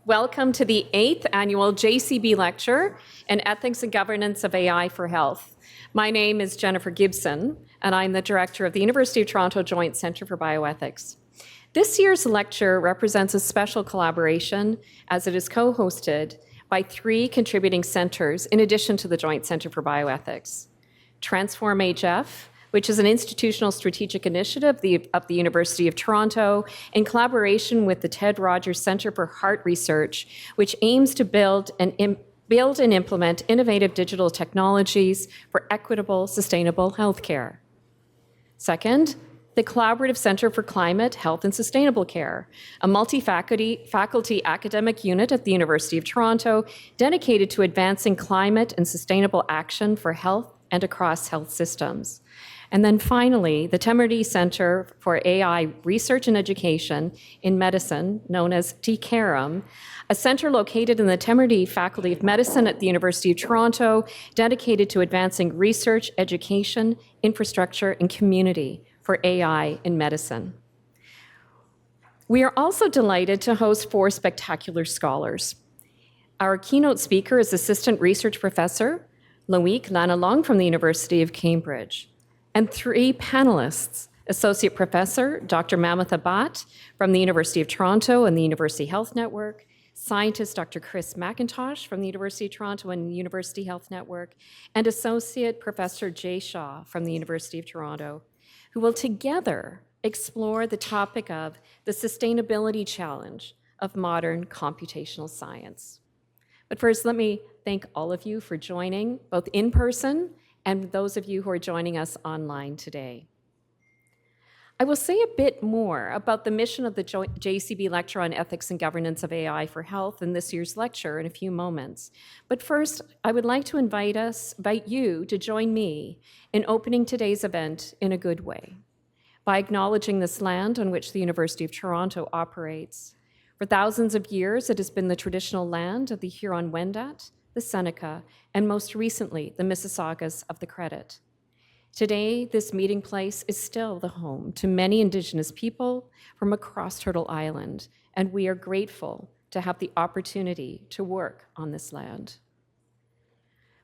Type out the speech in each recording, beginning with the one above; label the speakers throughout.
Speaker 1: Welcome to the 8th Annual JCB Lecture in Ethics and Governance of AI for Health. My name is Jennifer Gibson, and I'm the Director of the University of Toronto Joint Centre for Bioethics. This year's lecture represents a special collaboration as it is co-hosted by 3 contributing centres in addition to the Joint Centre for Bioethics. Transform HF, which is an institutional strategic initiative of the University of Toronto in collaboration with the Ted Rogers Centre for Heart Research, which aims to build and implement innovative digital technologies for equitable, sustainable healthcare. Second, the Collaborative Centre for Climate, Health and Sustainable Care, a multi-faculty academic unit at the University of Toronto dedicated to advancing climate and sustainable action for health and across health systems. And then finally, the Temerity Center for AI Research and Education in Medicine, known as T-CAIREM, a center located in the Temerity Faculty of Medicine at the University of Toronto, dedicated to advancing research, education, infrastructure, and community for AI in medicine. We are also delighted to host 4 spectacular scholars. Our keynote speaker is Assistant Research Professor Loïc Lannelongue from the University of Cambridge, and 3 panelists, Associate Professor Dr. Mamatha Bhat from the University of Toronto and the University Health Network, Scientist Dr. McIntosh from the University of Toronto and the University Health Network, and Associate Professor Jay Shah from the University of Toronto, who will together explore the topic of the sustainability challenge of modern computational science. But first, let me thank all of you for joining, both in person and those of you who are joining us online today. I will say a bit more about the mission of the JCB Lecture on Ethics and Governance of AI for Health in this year's lecture in a few moments. But first, I would like to invite you to join me in opening today's event in a good way, by acknowledging this land on which the University of Toronto operates. For thousands of years, it has been the traditional land of the Huron-Wendat, the Seneca, and most recently, the Mississaugas of the Credit. Today, this meeting place is still the home to many Indigenous people from across Turtle Island, and we are grateful to have the opportunity to work on this land.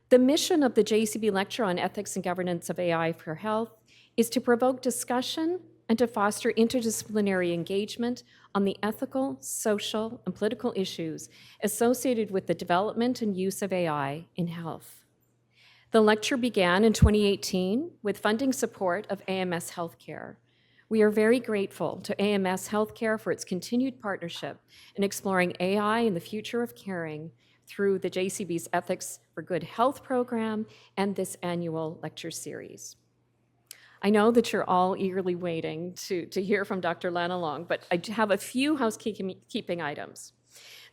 Speaker 1: The mission of the JCB Lecture on Ethics and Governance of AI for Health is to provoke discussion and to foster interdisciplinary engagement on the ethical, social, and political issues associated with the development and use of AI in health. The lecture began in 2018 with funding support of AMS Healthcare. We are very grateful to AMS Healthcare for its continued partnership in exploring AI and the future of caring through the JCB's Ethics for Good Health program and this annual lecture series. I know that you're all eagerly waiting to hear from Dr. Lannelongue, but I have a few housekeeping items.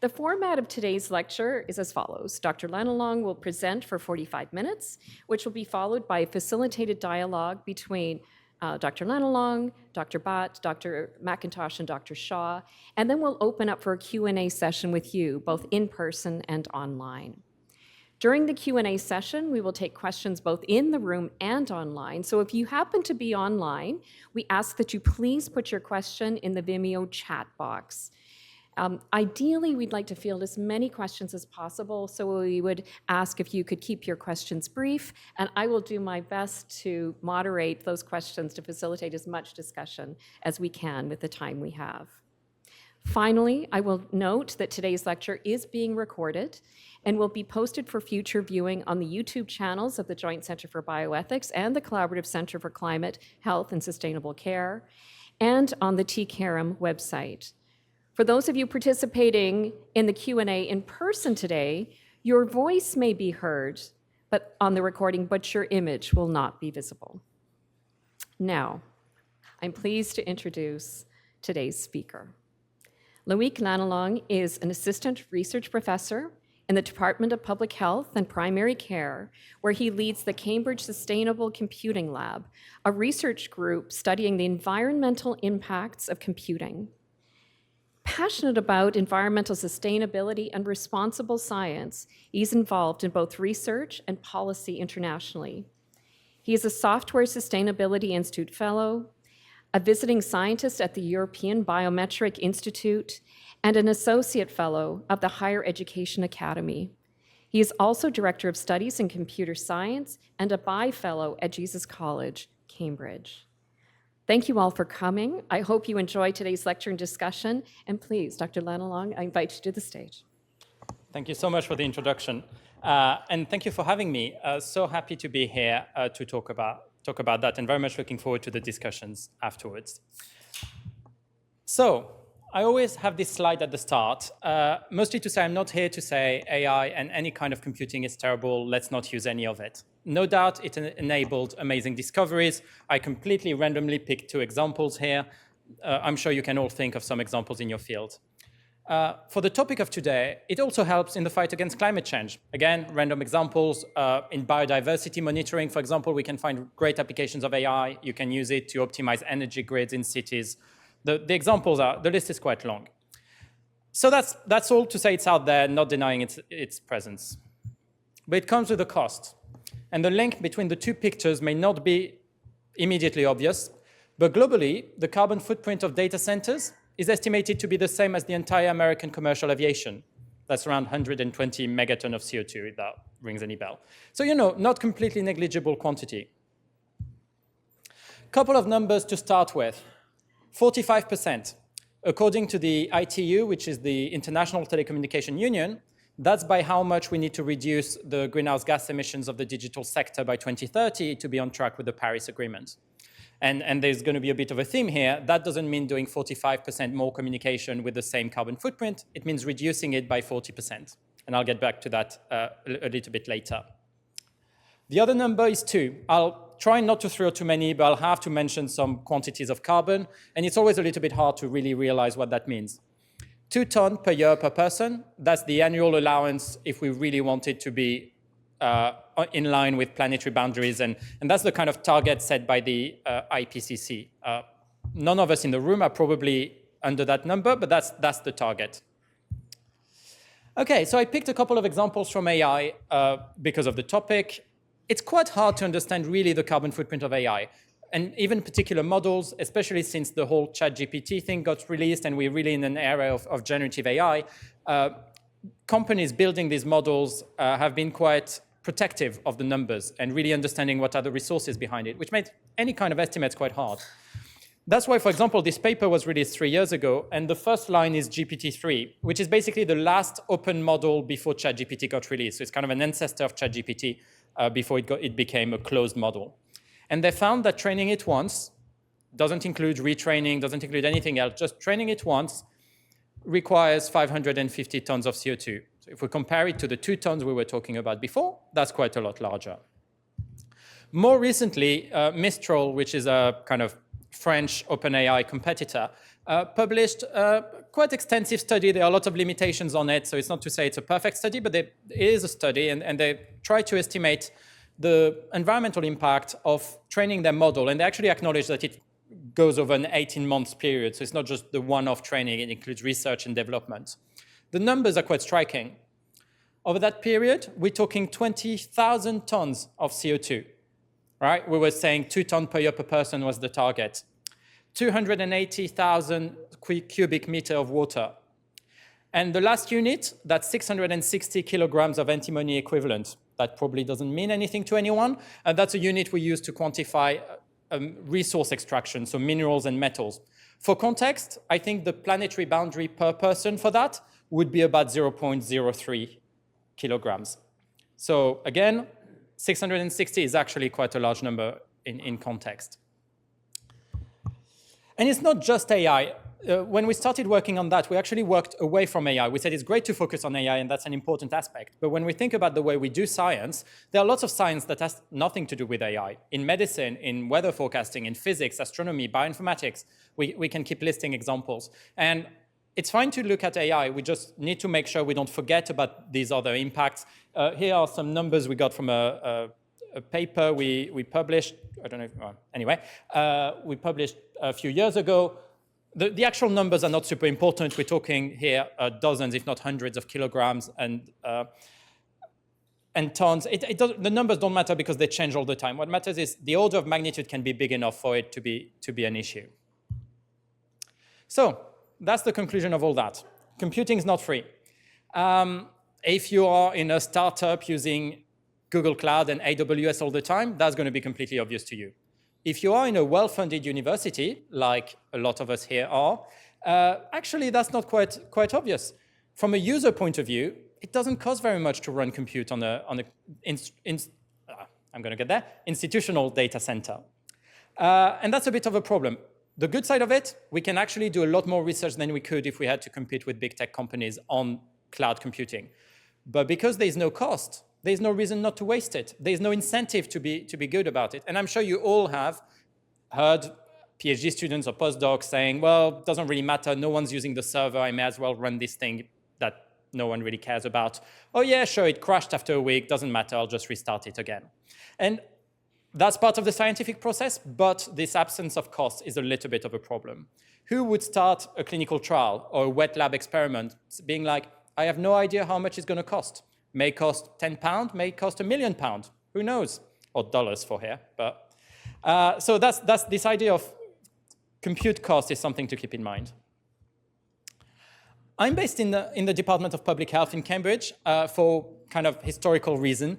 Speaker 1: The format of today's lecture is as follows. Dr. Lannelongue will present for 45 minutes, which will be followed by a facilitated dialogue between Dr. Lannelongue, Dr. Bhat, Dr. McIntosh, and Dr. Shah, and then we'll open up for a Q&A session with you, both in person and online. During the Q&A session, we will take questions both in the room and online. So if you happen to be online, we ask that you please put your question in the Vimeo chat box. Ideally, we'd like to field as many questions as possible, so we would ask if you could keep your questions brief, and I will do my best to moderate those questions to facilitate as much discussion as we can with the time we have. Finally, I will note that today's lecture is being recorded and will be posted for future viewing on the YouTube channels of the Joint Centre for Bioethics and the Collaborative Centre for Climate, Health and Sustainable Care, and on the T-CAIREM website. For those of you participating in the Q&A in person today, your voice may be heard on the recording, but your image will not be visible. Now, I'm pleased to introduce today's speaker. Loïc Lannelongue is an assistant research professor in the Department of Public Health and Primary Care, where he leads the Cambridge Sustainable Computing Lab, a research group studying the environmental impacts of computing. Passionate about environmental sustainability and responsible science, he's involved in both research and policy internationally. He is a Software Sustainability Institute Fellow, a visiting scientist at the European Bioinformatic Institute, and an associate fellow of the Higher Education Academy. He is also Director of Studies in Computer Science and a BI Fellow at Jesus College, Cambridge. Thank you all for coming. I hope you enjoy today's lecture and discussion. And please, Dr. Lannelongue, I invite you to the stage.
Speaker 2: Thank you so much for the introduction. And thank you for having me. So happy to be here to talk about that, and very much looking forward to the discussions afterwards. So I always have this slide at the start, mostly to say I'm not here to say AI and any kind of computing is terrible, let's not use any of it. No doubt it enabled amazing discoveries. I completely randomly picked 2 examples here. I'm sure you can all think of some examples in your field. For the topic of today, it also helps in the fight against climate change. Again, random examples. In biodiversity monitoring, for example, we can find great applications of AI. You can use it to optimize energy grids in cities. The examples are, the list is quite long. So that's all to say it's out there, not denying its presence. But it comes with a cost. And the link between the 2 pictures may not be immediately obvious, but globally, the carbon footprint of data centers is estimated to be the same as the entire American commercial aviation. That's around 120 megaton of CO2, if that rings any bell. So, not completely negligible quantity. Couple of numbers to start with. 45%. According to the ITU, which is the International Telecommunication Union, that's by how much we need to reduce the greenhouse gas emissions of the digital sector by 2030 to be on track with the Paris Agreement. And there's going to be a bit of a theme here. That doesn't mean doing 45% more communication with the same carbon footprint. It means reducing it by 40%. And I'll get back to that a little bit later. The other number is 2. I'll try not to throw too many, but I'll have to mention some quantities of carbon. And it's always a little bit hard to really realize what that means. 2 tons per year per person. That's the annual allowance if we really want it to be in line with planetary boundaries. And that's the kind of target set by the IPCC. None of us in the room are probably under that number, but that's the target. Okay, so I picked a couple of examples from AI because of the topic. It's quite hard to understand really the carbon footprint of AI, and even particular models, especially since the whole ChatGPT thing got released and we're really in an era of generative AI. Companies building these models have been quite protective of the numbers and really understanding what are the resources behind it, which made any kind of estimates quite hard. That's why, for example, this paper was released 3 years ago, and the first line is GPT-3, which is basically the last open model before ChatGPT got released. So it's kind of an ancestor of ChatGPT before it became a closed model. And they found that training it once, doesn't include retraining, doesn't include anything else, just training it once requires 550 tons of CO2. So if we compare it to the 2 tons we were talking about before, that's quite a lot larger. More recently, Mistral, which is a kind of French OpenAI competitor, published a quite extensive study. There are a lot of limitations on it, so it's not to say it's a perfect study, but it is a study, and they try to estimate the environmental impact of training their model, and they actually acknowledge that it goes over an 18-month period, so it's not just the one-off training, it includes research and development. The numbers are quite striking. Over that period, we're talking 20,000 tons of CO2. Right? We were saying 2 tons per year per person was the target. 280,000 cubic meter of water. And the last unit, that's 660 kilograms of antimony equivalent. That probably doesn't mean anything to anyone. And that's a unit we use to quantify resource extraction, so minerals and metals. For context, I think the planetary boundary per person for that would be about 0.03 kilograms. So again, 660 is actually quite a large number in context. And it's not just AI. When we started working on that, we actually worked away from AI. We said it's great to focus on AI, and that's an important aspect. But when we think about the way we do science, there are lots of science that has nothing to do with AI. In medicine, in weather forecasting, in physics, astronomy, bioinformatics, we can keep listing examples. And it's fine to look at AI. We just need to make sure we don't forget about these other impacts. Here are some numbers we got from a paper we published. I don't know if, anyway, we published a few years ago. The actual numbers are not super important. We're talking here dozens, if not hundreds of kilograms and tons. The numbers don't matter because they change all the time. What matters is the order of magnitude can be big enough for it to be an issue. So that's the conclusion of all that. Computing is not free. If you are in a startup using Google Cloud and AWS all the time, that's going to be completely obvious to you. If you are in a well-funded university, like a lot of us here are, actually that's not quite obvious. From a user point of view, it doesn't cost very much to run compute on institutional data center. And that's a bit of a problem. The good side of it, we can actually do a lot more research than we could if we had to compete with big tech companies on cloud computing. But because there's no cost, there's no reason not to waste it. There's no incentive to be good about it. And I'm sure you all have heard PhD students or postdocs saying, well, it doesn't really matter. No one's using the server. I may as well run this thing that no one really cares about. Oh yeah, sure, it crashed after a week. Doesn't matter. I'll just restart it again. And that's part of the scientific process, but this absence of cost is a little bit of a problem. Who would start a clinical trial or a wet lab experiment being like, I have no idea how much it's going to cost. May cost £10, may cost £1 million. Who knows? Or dollars for here. But so that's this idea of compute cost is something to keep in mind. I'm based in the Department of Public Health in Cambridge for kind of historical reason.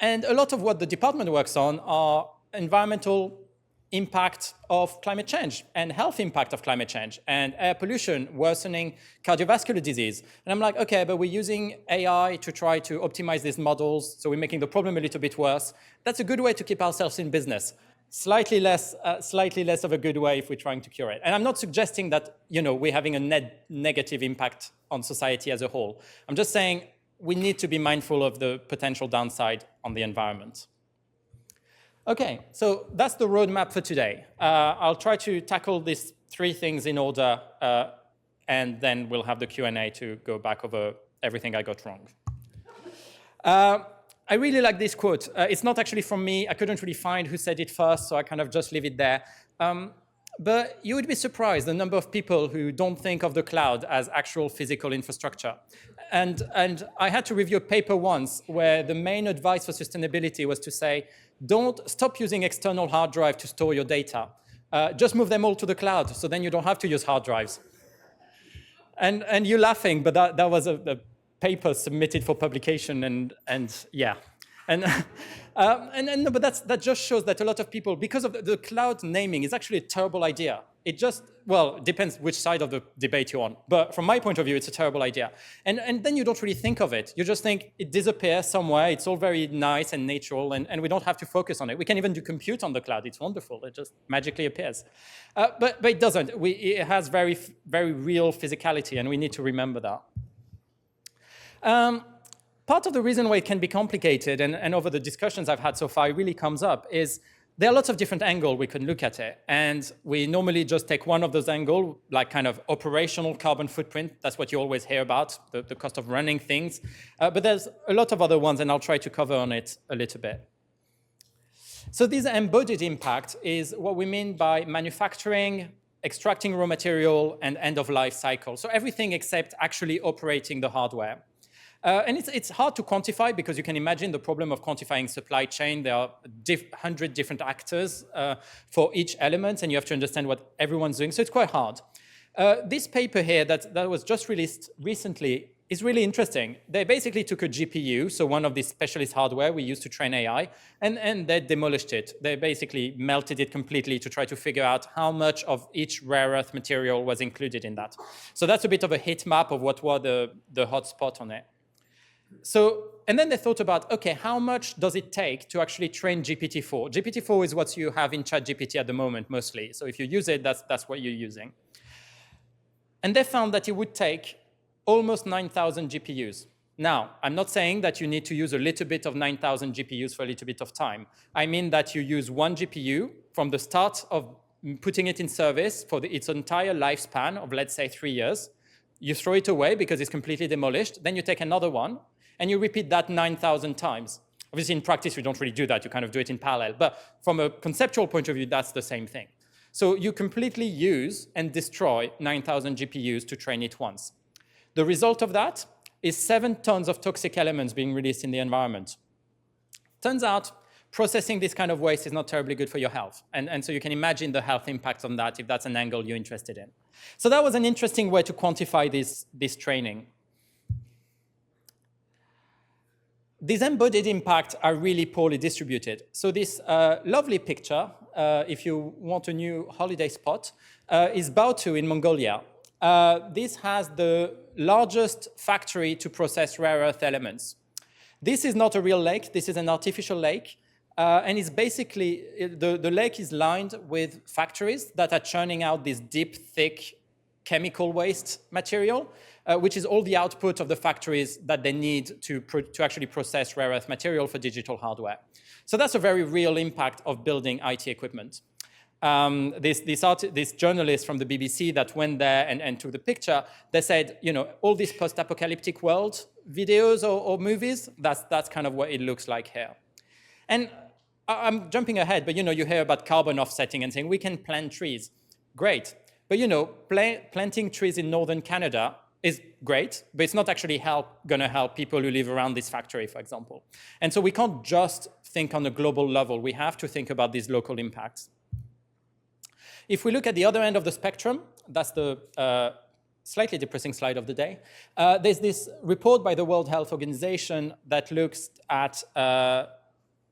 Speaker 2: And a lot of what the department works on are environmental impact of climate change and health impact of climate change and air pollution, worsening cardiovascular disease. And I'm like, okay, but we're using AI to try to optimize these models, so we're making the problem a little bit worse. That's a good way to keep ourselves in business. Slightly less of a good way if we're trying to cure it. And I'm not suggesting that we're having a net negative impact on society as a whole. I'm just saying we need to be mindful of the potential downside on the environment. Okay, so that's the roadmap for today. I'll try to tackle these three things in order, and then we'll have the Q&A to go back over everything I got wrong. I really like this quote. It's not actually from me. I couldn't really find who said it first, so I kind of just leave it there. But you would be surprised the number of people who don't think of the cloud as actual physical infrastructure. And I had to review a paper once where the main advice for sustainability was to say, don't stop using external hard drive to store your data. Just move them all to the cloud, so then you don't have to use hard drives. And you're laughing, but that was a paper submitted for publication, and yeah. No, but that just shows that a lot of people, because of the cloud naming, is actually a terrible idea. It just, well, depends which side of the debate you're on. But from my point of view, it's a terrible idea. And then you don't really think of it. You just think it disappears somewhere. It's all very nice and natural, and we don't have to focus on it. We can even do compute on the cloud. It's wonderful. It just magically appears. But it doesn't. It has very, very real physicality, and we need to remember that. Part of the reason why it can be complicated, and over the discussions I've had so far, it really comes up, is there are lots of different angles we can look at it. And we normally just take one of those angles, like kind of operational carbon footprint. That's what you always hear about, the cost of running things. But there's a lot of other ones, and I'll try to cover on it a little bit. So this embodied impact is what we mean by manufacturing, extracting raw material, and end-of-life cycle. So everything except actually operating the hardware. And it's hard to quantify because you can imagine the problem of quantifying supply chain. There are 100 different actors for each element, and you have to understand what everyone's doing. So it's quite hard. This paper here that was just released recently is really interesting. They basically took a GPU, so one of these specialist hardware we use to train AI, and they demolished it. They basically melted it completely to try to figure out how much of each rare earth material was included in that. So that's a bit of a heat map of what were the hot spot on it. So, and then they thought about, okay, how much does it take to actually train GPT-4? GPT-4 is what you have in ChatGPT at the moment, mostly. So if you use it, that's what you're using. And they found that it would take almost 9,000 GPUs. Now, I'm not saying that you need to use a little bit of 9,000 GPUs for a little bit of time. I mean that you use one GPU from the start of putting it in service for its entire lifespan of, let's say, 3 years. You throw it away because it's completely demolished. Then you take another one, and you repeat that 9,000 times. Obviously, in practice, we don't really do that. You kind of do it in parallel. But from a conceptual point of view, that's the same thing. So you completely use and destroy 9,000 GPUs to train it once. The result of that is 7 tons of toxic elements being released in the environment. Turns out, processing this kind of waste is not terribly good for your health. And so you can imagine the health impacts on that if that's an angle you're interested in. So that was an interesting way to quantify this training. These embodied impacts are really poorly distributed. So this lovely picture, if you want a new holiday spot, is Bautu in Mongolia. This has the largest factory to process rare earth elements. This is not a real lake, this is an artificial lake. And it's basically, the lake is lined with factories that are churning out this deep, thick chemical waste material, which is all the output of the factories that they need to actually process rare earth material for digital hardware. So that's a very real impact of building IT equipment. This journalist from the BBC that went there and took the picture, they said, you know, all these post-apocalyptic world videos or movies, that's kind of what it looks like here. And I'm jumping ahead, but you know, you hear about carbon offsetting and saying we can plant trees. Great. But you know, planting trees in northern Canada is great, but it's not actually going to help people who live around this factory, for example. And so we can't just think on a global level. We have to think about these local impacts. If we look at the other end of the spectrum, that's the slightly depressing slide of the day. There's this report by the World Health Organization that looks at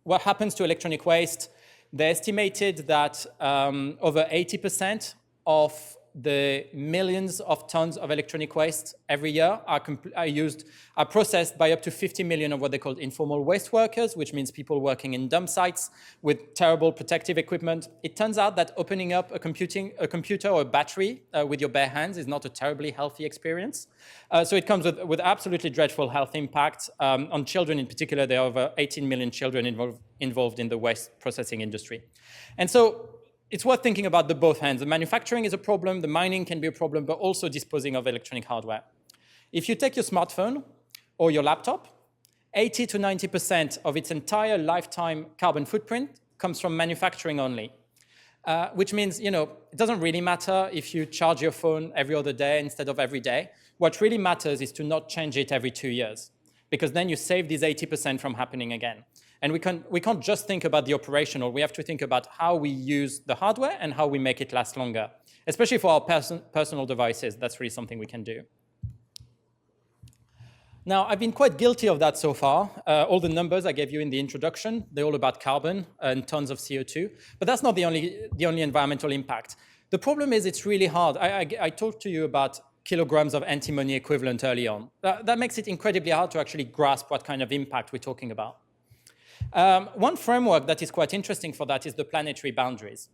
Speaker 2: what happens to electronic waste. They estimated that over 80% of the millions of tons of electronic waste every year are processed by up to 50 million of what they call informal waste workers, which means people working in dump sites with terrible protective equipment. It turns out that opening up a computer or a battery with your bare hands is not a terribly healthy experience. So it comes with absolutely dreadful health impact. On children in particular, there are over 18 million children involved in the waste processing industry. And so it's worth thinking about the both hands. The manufacturing is a problem, the mining can be a problem, but also disposing of electronic hardware. If you take your smartphone or your laptop, 80 to 90% of its entire lifetime carbon footprint comes from manufacturing only, which means, you know, it doesn't really matter if you charge your phone every other day instead of every day. What really matters is to not change it every 2 years, because then you save these 80% from happening again. And we can't just think about the operational. We have to think about how we use the hardware and how we make it last longer, especially for our personal devices. That's really something we can do. Now, I've been quite guilty of that so far. All the numbers I gave you in the introduction, they're all about carbon and tons of CO2. But that's not the only environmental impact. The problem is it's really hard. I talked to you about kilograms of antimony equivalent early on. That makes it incredibly hard to actually grasp what kind of impact we're talking about. One framework that is quite interesting for that is the planetary boundaries.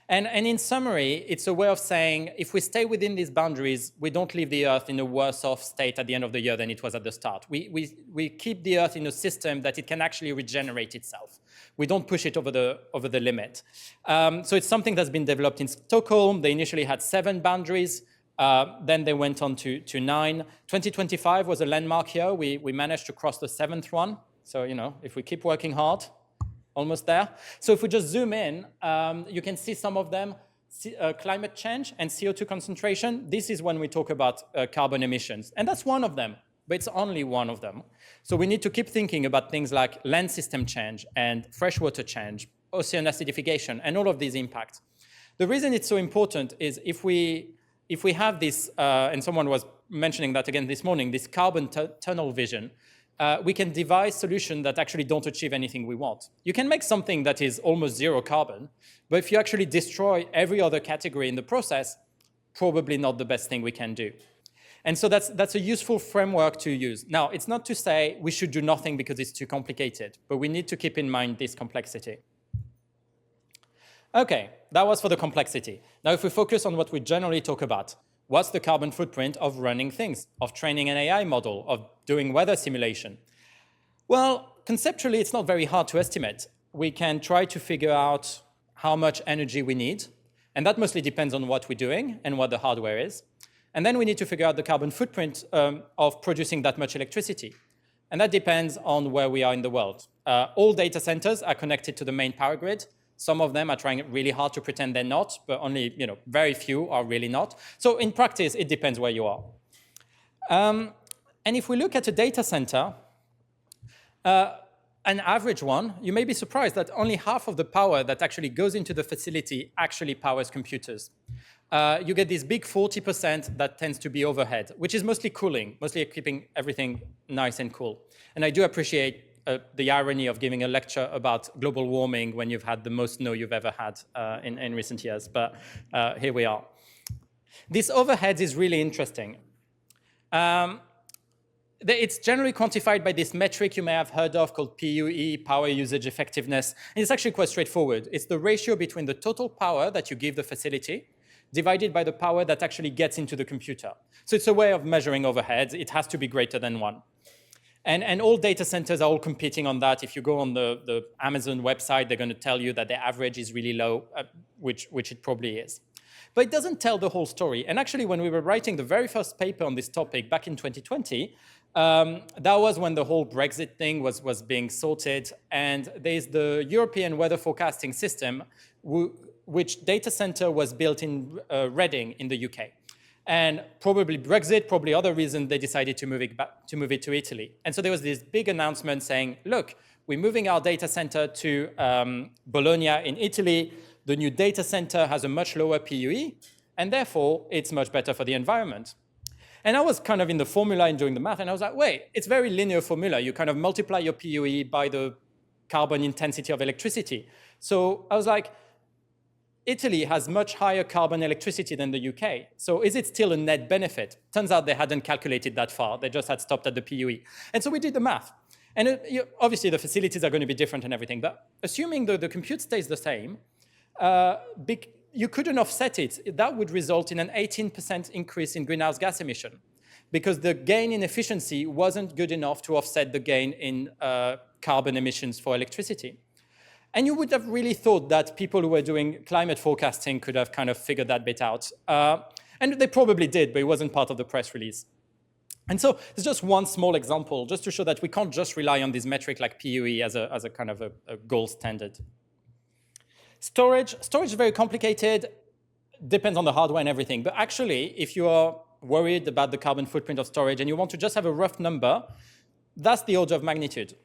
Speaker 2: And in summary, it's a way of saying if we stay within these boundaries, we don't leave the Earth in a worse off state at the end of the year than it was at the start. We keep the Earth in a system that it can actually regenerate itself. We don't push it over the limit. So it's something that's been developed in Stockholm. They initially had 7 boundaries. Then they went on to 9. 2025 was a landmark year. We managed to cross the 7th one. So, you know, if we keep working hard, almost there. So if we just zoom in, you can see some of them, climate change and CO2 concentration. This is when we talk about carbon emissions. And that's one of them, but it's only one of them. So we need to keep thinking about things like land system change and freshwater change, ocean acidification, and all of these impacts. The reason it's so important is if we have this, and someone was mentioning that again this morning, this carbon tunnel vision, we can devise solutions that actually don't achieve anything we want. You can make something that is almost zero carbon, but if you actually destroy every other category in the process, probably not the best thing we can do. And so that's a useful framework to use. Now, it's not to say we should do nothing because it's too complicated, but we need to keep in mind this complexity. Okay, that was for the complexity. Now, if we focus on what we generally talk about, what's the carbon footprint of running things, of training an AI model, of doing weather simulation? Well, conceptually, it's not very hard to estimate. We can try to figure out how much energy we need, and that mostly depends on what we're doing and what the hardware is. And then we need to figure out the carbon footprint of producing that much electricity. And that depends on where we are in the world. All data centers are connected to the main power grid. Some of them are trying really hard to pretend they're not, but only very few are really not. So in practice, it depends where you are. And if we look at a data center, an average one, you may be surprised that only half of the power that actually goes into the facility actually powers computers. You get this big 40% that tends to be overhead, which is mostly cooling, mostly keeping everything nice and cool. And I do appreciate the irony of giving a lecture about global warming when you've had the most snow you've ever had in recent years, but here we are. This overhead is really interesting. It's generally quantified by this metric you may have heard of called PUE, power usage effectiveness. And it's actually quite straightforward. It's the ratio between the total power that you give the facility divided by the power that actually gets into the computer. So it's a way of measuring overheads. It has to be greater than 1. And all data centers are all competing on that. If you go on the Amazon website, they're going to tell you that the average is really low, which it probably is. But it doesn't tell the whole story. And actually, when we were writing the very first paper on this topic back in 2020, that was when the whole Brexit thing was being sorted. And there's the European weather forecasting system, which data center was built in Reading in the UK. And probably Brexit, probably other reasons, they decided to move it to Italy. And so there was this big announcement saying, look, we're moving our data center to Bologna in Italy. The new data center has a much lower PUE, and therefore it's much better for the environment. And I was kind of in the formula and doing the math, and I was like, wait, it's very linear formula. You kind of multiply your PUE by the carbon intensity of electricity. So I was like, Italy has much higher carbon electricity than the UK. So is it still a net benefit? Turns out they hadn't calculated that far. They just had stopped at the PUE. And so we did the math. And obviously the facilities are going to be different and everything, but assuming the compute stays the same, you couldn't offset it. That would result in an 18% increase in greenhouse gas emission because the gain in efficiency wasn't good enough to offset the gain in carbon emissions for electricity. And you would have really thought that people who were doing climate forecasting could have kind of figured that bit out. And they probably did, but it wasn't part of the press release. And so it's just one small example, just to show that we can't just rely on this metric like PUE as a kind of a gold standard. Storage is very complicated, depends on the hardware and everything. But actually, if you are worried about the carbon footprint of storage and you want to just have a rough number, that's the order of magnitude.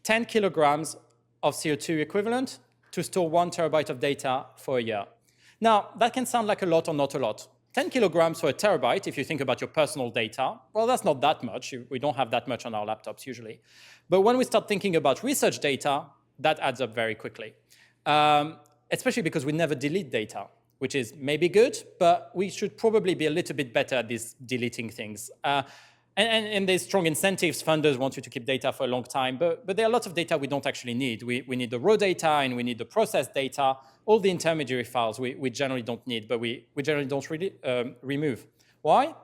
Speaker 2: 10 kilograms of CO2 equivalent to store 1 terabyte of data for a year. Now, that can sound like a lot or not a lot. 10 kilograms for a terabyte, if you think about your personal data, well, that's not that much. We don't have that much on our laptops usually. But when we start thinking about research data, that adds up very quickly. Especially because we never delete data, which is maybe good, but we should probably be a little bit better at this deleting things. And there's strong incentives. Funders want you to keep data for a long time, but there are lots of data we don't actually need. We need the raw data and we need the processed data. All the intermediary files we generally don't need, but we generally don't really remove. Why?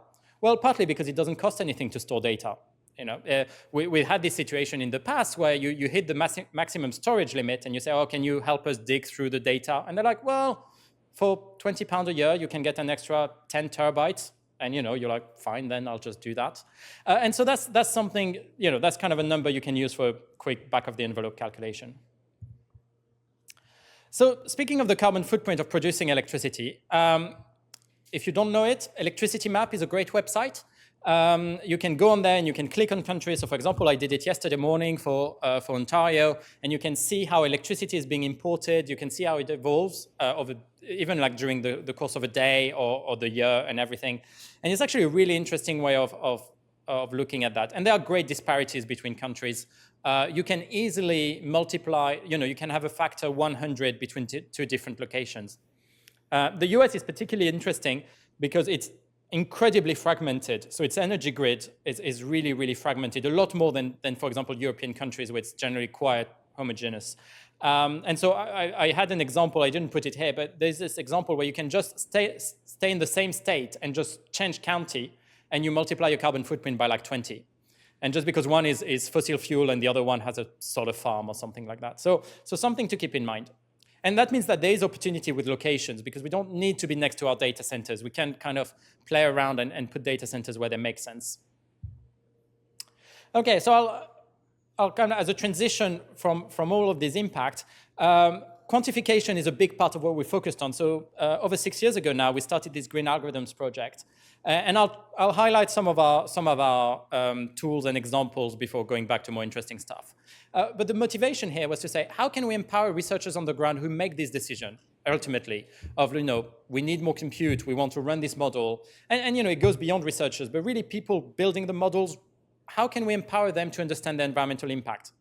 Speaker 2: Well, partly because it doesn't cost anything to store data. You know, we had this situation in the past where you hit the maximum storage limit and you say, oh, can you help us dig through the data? And they're like, well, for £20 a year, you can get an extra 10 terabytes. And you're like, fine, then I'll just do that. And so that's something, that's kind of a number you can use for a quick back of the envelope calculation. So speaking of the carbon footprint of producing electricity, if you don't know it, Electricity Map is a great website. You can go on there and you can click on countries. So for example, I did it yesterday morning for Ontario, and you can see how electricity is being imported. You can see how it evolves even like during the course of a day or the year and everything. And it's actually a really interesting way of looking at that. And there are great disparities between countries. You can easily multiply, you can have a factor 100 between two different locations. The US is particularly interesting because it's incredibly fragmented. So its energy grid is really, really fragmented, a lot more than for example, European countries where it's generally quite homogeneous. And so I had an example, I didn't put it here, but there's this example where you can just stay in the same state and just change county, and you multiply your carbon footprint by like 20. And just because one is fossil fuel and the other one has a solar farm or something like that. So something to keep in mind. And that means that there is opportunity with locations because we don't need to be next to our data centers. We can kind of play around and put data centers where they make sense. Okay, so I'll kind of, as a transition from all of this impact, quantification is a big part of what we focused on. So over 6 years ago now, we started this green algorithms project. And I'll highlight some of our tools and examples before going back to more interesting stuff. But the motivation here was to say, how can we empower researchers on the ground who make this decision, ultimately, of, we need more compute, we want to run this model. And it goes beyond researchers, but really people building the models, how can we empower them to understand the environmental impact?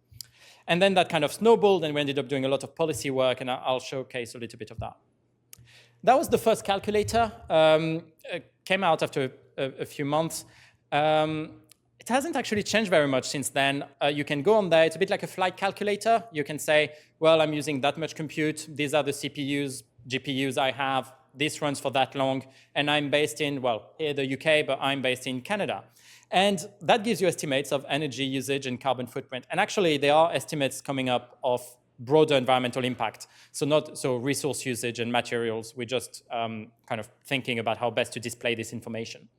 Speaker 2: And then that kind of snowballed, and we ended up doing a lot of policy work, and I'll showcase a little bit of that. That was the first calculator. It came out after a few months. It hasn't actually changed very much since then. You can go on there. It's a bit like a flight calculator. You can say, well, I'm using that much compute. These are the CPUs, GPUs I have. This runs for that long. And I'm based in, well, here the UK, but I'm based in Canada. And that gives you estimates of energy usage and carbon footprint. And actually, there are estimates coming up of broader environmental impact. So resource usage and materials. We're just kind of thinking about how best to display this information.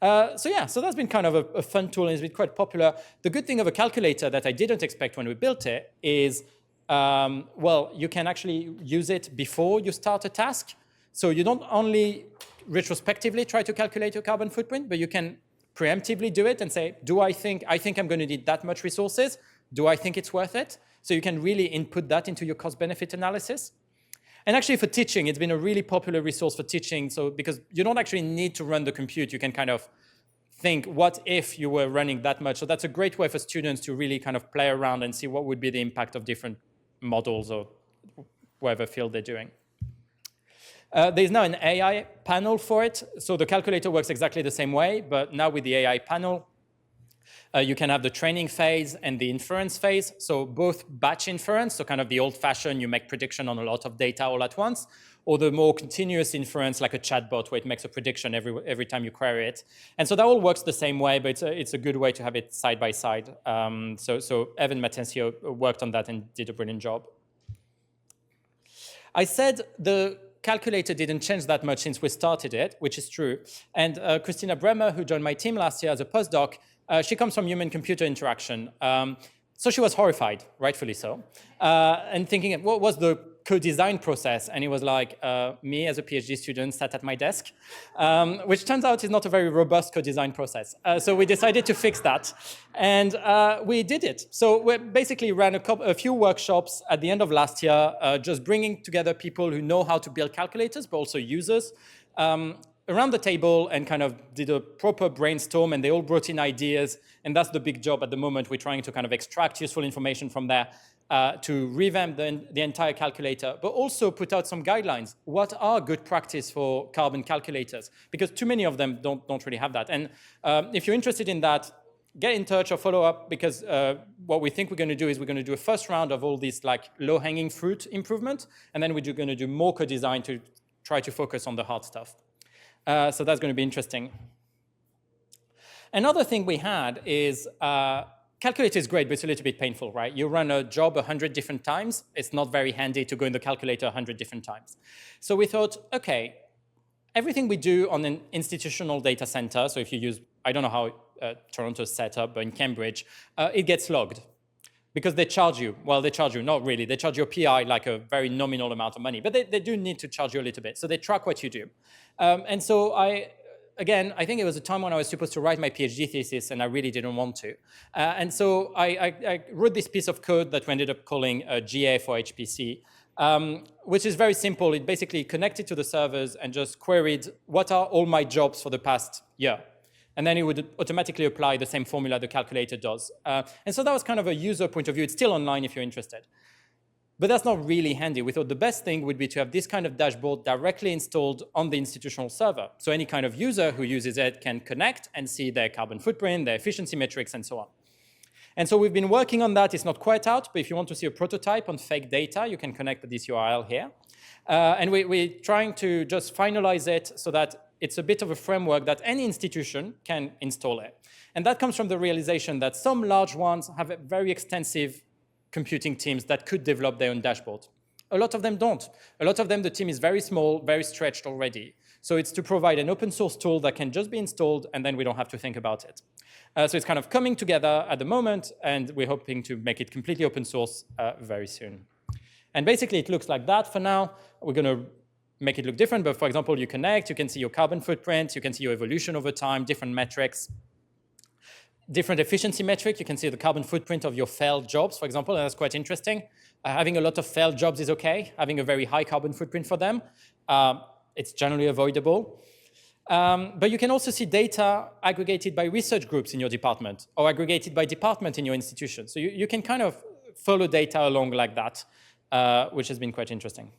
Speaker 2: So that's been kind of a fun tool, and it's been quite popular. The good thing of a calculator that I didn't expect when we built it is, you can actually use it before you start a task. So you don't only retrospectively try to calculate your carbon footprint, but you can preemptively do it and say, I think I'm going to need that much resources. Do I think it's worth it? So you can really input that into your cost-benefit analysis. And actually for teaching, it's been a really popular resource for teaching. So because you don't actually need to run the compute, you can kind of think, what if you were running that much? So that's a great way for students to really kind of play around and see what would be the impact of different models or whatever field they're doing. There's now an AI panel for it. So the calculator works exactly the same way, but now with the AI panel, you can have the training phase and the inference phase. So both batch inference, so kind of the old-fashioned, you make prediction on a lot of data all at once, or the more continuous inference like a chatbot where it makes a prediction every time you query it. And so that all works the same way, but it's a good way to have it side by side. So Evan Matencio worked on that and did a brilliant job. I said the calculator didn't change that much since we started it, which is true. And Christina Bremer, who joined my team last year as a postdoc, she comes from human-computer interaction. So she was horrified, rightfully so, and thinking, what was the co-design process? And it was like, me as a PhD student sat at my desk, which turns out is not a very robust co-design process. So we decided to fix that, and we did it. So we basically ran a few workshops at the end of last year, just bringing together people who know how to build calculators, but also users, around the table, and kind of did a proper brainstorm, and they all brought in ideas, and that's the big job at the moment. We're trying to kind of extract useful information from there to revamp the entire calculator, but also put out some guidelines. What are good practice for carbon calculators? Because too many of them don't really have that. And if you're interested in that, get in touch or follow up, because what we think we're going to do is we're going to do a first round of all these like low-hanging fruit improvement, and then we're going to do more co-design to try to focus on the hard stuff. So that's going to be interesting. Another thing we had is calculator is great, but it's a little bit painful, right? You run a job 100 different times. It's not very handy to go in the calculator 100 different times. So we thought, okay, everything we do on an institutional data center, so if you use, I don't know how Toronto's set up, but in Cambridge, it gets logged. Because they charge you. Well, they charge you, not really. They charge your PI like a very nominal amount of money, but they do need to charge you a little bit. So they track what you do. And so I think it was a time when I was supposed to write my PhD thesis, and I really didn't want to. And so I wrote this piece of code that we ended up calling GA for HPC, which is very simple. It basically connected to the servers and just queried what are all my jobs for the past year. And then it would automatically apply the same formula the calculator does. And so that was kind of a user point of view. It's still online if you're interested. But that's not really handy. We thought the best thing would be to have this kind of dashboard directly installed on the institutional server. So any kind of user who uses it can connect and see their carbon footprint, their efficiency metrics, and so on. And so we've been working on that. It's not quite out, but if you want to see a prototype on fake data, you can connect with this URL here. And we're trying to just finalize it so that it's a bit of a framework that any institution can install it. And that comes from the realization that some large ones have very extensive computing teams that could develop their own dashboard. A lot of them don't. A lot of them, the team is very small, very stretched already. So it's to provide an open source tool that can just be installed, and then we don't have to think about it. So it's kind of coming together at the moment, and we're hoping to make it completely open source very soon. And basically, it looks like that for now. We're going to make it look different. But for example, you connect, you can see your carbon footprint, you can see your evolution over time, different metrics, different efficiency metric. You can see the carbon footprint of your failed jobs, for example, and that's quite interesting. Having a lot of failed jobs is okay. Having a very high carbon footprint for them, it's generally avoidable. But you can also see data aggregated by research groups in your department or aggregated by department in your institution. So you can kind of follow data along like that, which has been quite interesting.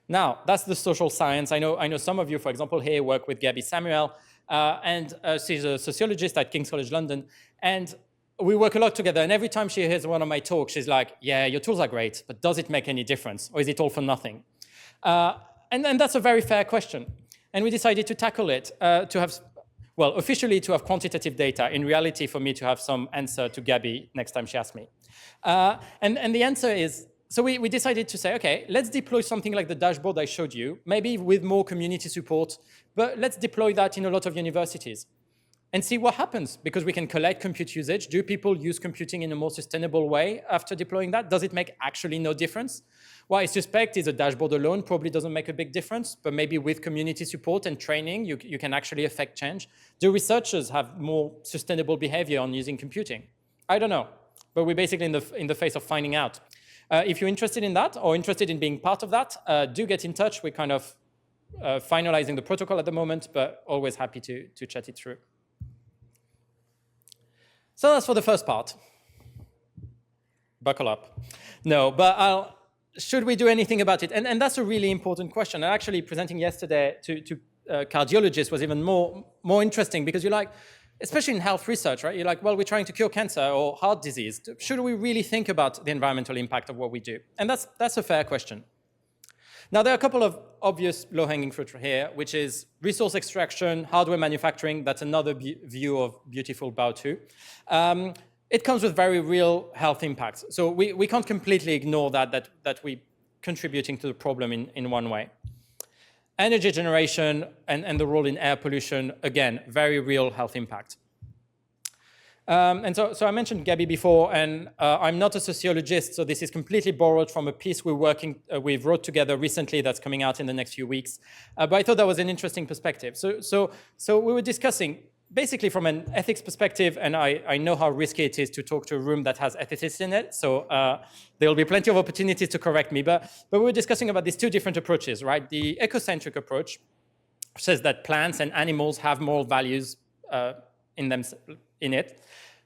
Speaker 2: Now, that's the social science. I know some of you, for example, here work with Gabby Samuel, and she's a sociologist at King's College London. And we work a lot together. And every time she hears one of my talks, she's like, yeah, your tools are great, but does it make any difference? Or is it all for nothing? And that's a very fair question. And we decided to tackle it, to have, well, officially to have quantitative data. In reality, for me to have some answer to Gabby next time she asks me. And the answer is, so we decided to say, okay, let's deploy something like the dashboard I showed you, maybe with more community support, but let's deploy that in a lot of universities and see what happens, because we can collect compute usage. Do people use computing in a more sustainable way after deploying that? Does it make actually no difference? Well, I suspect is a dashboard alone probably doesn't make a big difference, but maybe with community support and training, you can actually affect change. Do researchers have more sustainable behavior on using computing? I don't know, but we're basically in the phase of finding out. If you're interested in that or interested in being part of that, do get in touch. We're kind of finalizing the protocol at the moment, but always happy to chat it through. So that's for the first part. Buckle up. No, but should we do anything about it? And that's a really important question. And actually presenting yesterday to cardiologists was even more interesting, because you're like, especially in health research, right? You're like, well, we're trying to cure cancer or heart disease. Should we really think about the environmental impact of what we do? And that's a fair question. Now, there are a couple of obvious low-hanging fruit here, which is resource extraction, hardware manufacturing. That's another view of beautiful Bao 2. It comes with very real health impacts. So we can't completely ignore that we're contributing to the problem in one way. Energy generation and the role in air pollution, again, very real health impact. And so I mentioned Gabby before, and I'm not a sociologist, so this is completely borrowed from a piece we wrote together recently that's coming out in the next few weeks. But I thought that was an interesting perspective. So we were discussing, basically from an ethics perspective, and I know how risky it is to talk to a room that has ethicists in it, so there will be plenty of opportunities to correct me, but we were discussing about these two different approaches, right? The ecocentric approach says that plants and animals have moral values in it,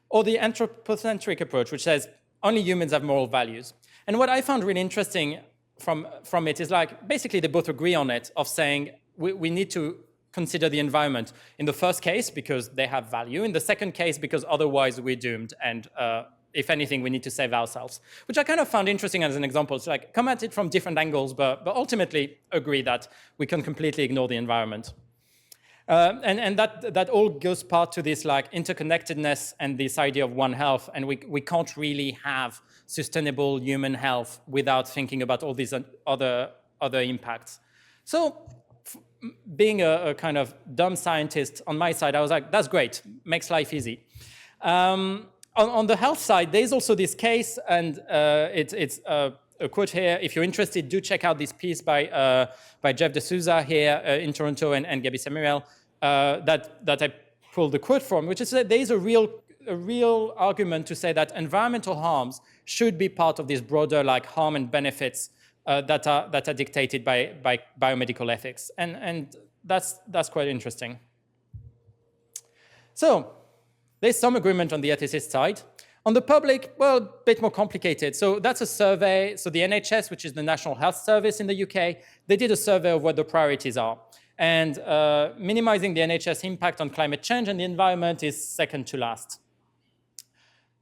Speaker 2: or the anthropocentric approach, which says only humans have moral values. And what I found really interesting from it is like, basically they both agree on it, of saying we need to consider the environment in the first case because they have value, in the second case because otherwise we're doomed, and if anything, we need to save ourselves, which I kind of found interesting as an example. It's like, come at it from different angles, but ultimately agree that we can completely ignore the environment. And that all goes part to this like interconnectedness and this idea of one health, and we can't really have sustainable human health without thinking about all these other impacts. So being a kind of dumb scientist on my side, I was like, that's great, makes life easy. On the health side, there's also this case, and it's a quote here. If you're interested, do check out this piece by Jeff D'Souza here in Toronto and Gabby Samuel that I pulled the quote from, which is that there is a real argument to say that environmental harms should be part of this broader like harm and benefits that are dictated by biomedical ethics, and that's quite interesting. So there's some agreement on the ethicist side. On the public, well, a bit more complicated. So that's a survey. So the NHS, which is the National Health Service in the UK, they did a survey of what the priorities are. And minimizing the NHS impact on climate change and the environment is second to last.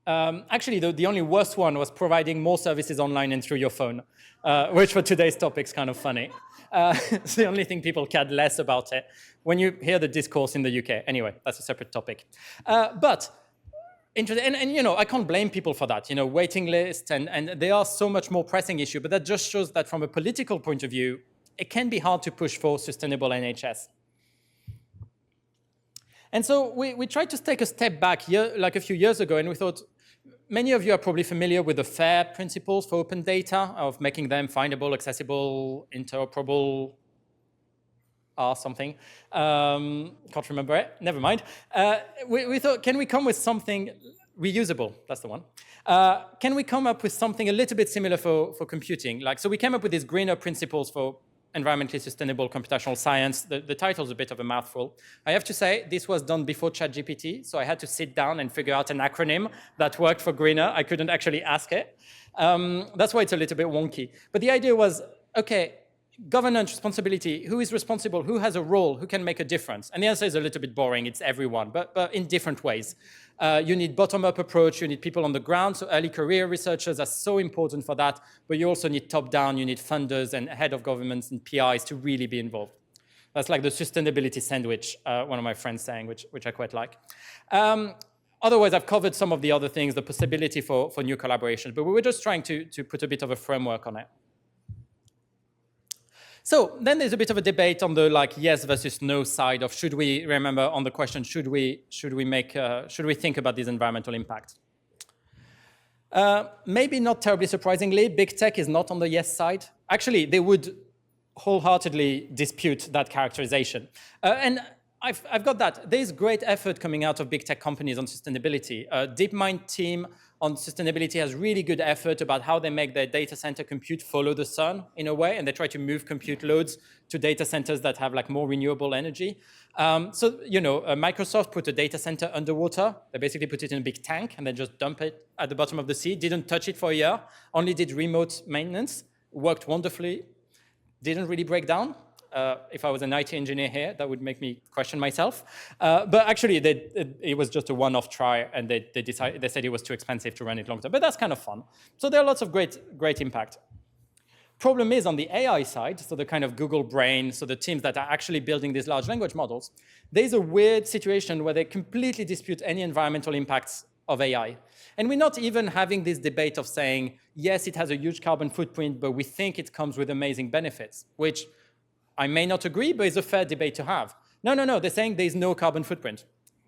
Speaker 2: Actually, the only worst one was providing more services online and through your phone, which for today's topic is kind of funny. It's the only thing people cared less about it when you hear the discourse in the UK. Anyway, that's a separate topic. But interesting, and you know, I can't blame people for that. You know, waiting lists, and they are so much more pressing issue. But that just shows that from a political point of view, it can be hard to push for sustainable NHS. And so we tried to take a step back like a few years ago, and we thought, many of you are probably familiar with the FAIR principles for open data, of making them findable, accessible, interoperable, or something. Can't remember it, never mind. We thought, can we come with something reusable? That's the one. Can we come up with something a little bit similar for computing? So we came up with these greener principles for environmentally sustainable computational science. The title's a bit of a mouthful. I have to say, this was done before ChatGPT, so I had to sit down and figure out an acronym that worked for greener. I couldn't actually ask it. That's why it's a little bit wonky. But the idea was, okay, governance, responsibility, who is responsible, who has a role, who can make a difference? And the answer is a little bit boring, it's everyone, but in different ways. You need bottom-up approach, you need people on the ground, so early career researchers are so important for that, but you also need top-down, you need funders and head of governments and PIs to really be involved. That's like the sustainability sandwich, one of my friends saying, which I quite like. Otherwise, I've covered some of the other things, the possibility for new collaborations, but we were just trying to put a bit of a framework on it. So then there's a bit of a debate on the yes versus no side of should we, remember on the question, should we think about these environmental impacts? Maybe not terribly surprisingly, big tech is not on the yes side. Actually, they would wholeheartedly dispute that characterization. And I've got that. There's great effort coming out of big tech companies on sustainability. DeepMind team on sustainability has really good effort about how they make their data center compute follow the sun in a way, and they try to move compute loads to data centers that have more renewable energy. Microsoft put a data center underwater. They basically put it in a big tank and then just dump it at the bottom of the sea. Didn't touch it for a year, only did remote maintenance, worked wonderfully, didn't really break down. If I was an IT engineer here, that would make me question myself. But actually, it was just a one-off try, and they said it was too expensive to run it long term. But that's kind of fun. So there are lots of great impact. Problem is on the AI side, so the kind of Google brain, so the teams that are actually building these large language models, there's a weird situation where they completely dispute any environmental impacts of AI. And we're not even having this debate of saying, yes, it has a huge carbon footprint, but we think it comes with amazing benefits, which I may not agree, but it's a fair debate to have. No, they're saying there's no carbon footprint.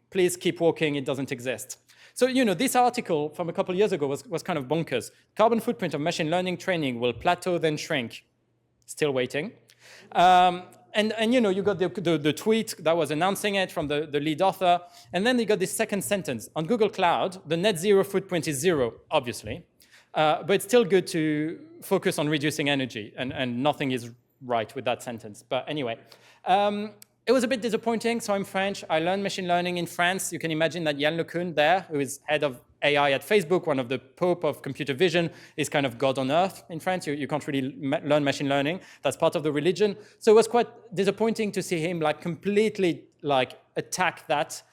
Speaker 2: Please keep walking, it doesn't exist. So, this article from a couple of years ago was kind of bonkers. Carbon footprint of machine learning training will plateau, then shrink. Still waiting. You got the tweet that was announcing it from the lead author, and then you got this second sentence. On Google Cloud, the net zero footprint is zero, obviously, but it's still good to focus on reducing energy, and nothing is right with that sentence. But anyway, it was a bit disappointing. So I'm French. I learned machine learning in France. You can imagine that Yann LeCun there, who is head of AI at Facebook, one of the Pope of computer vision, is kind of God on earth in France. You can't really learn machine learning. That's part of the religion. So it was quite disappointing to see him completely attack that.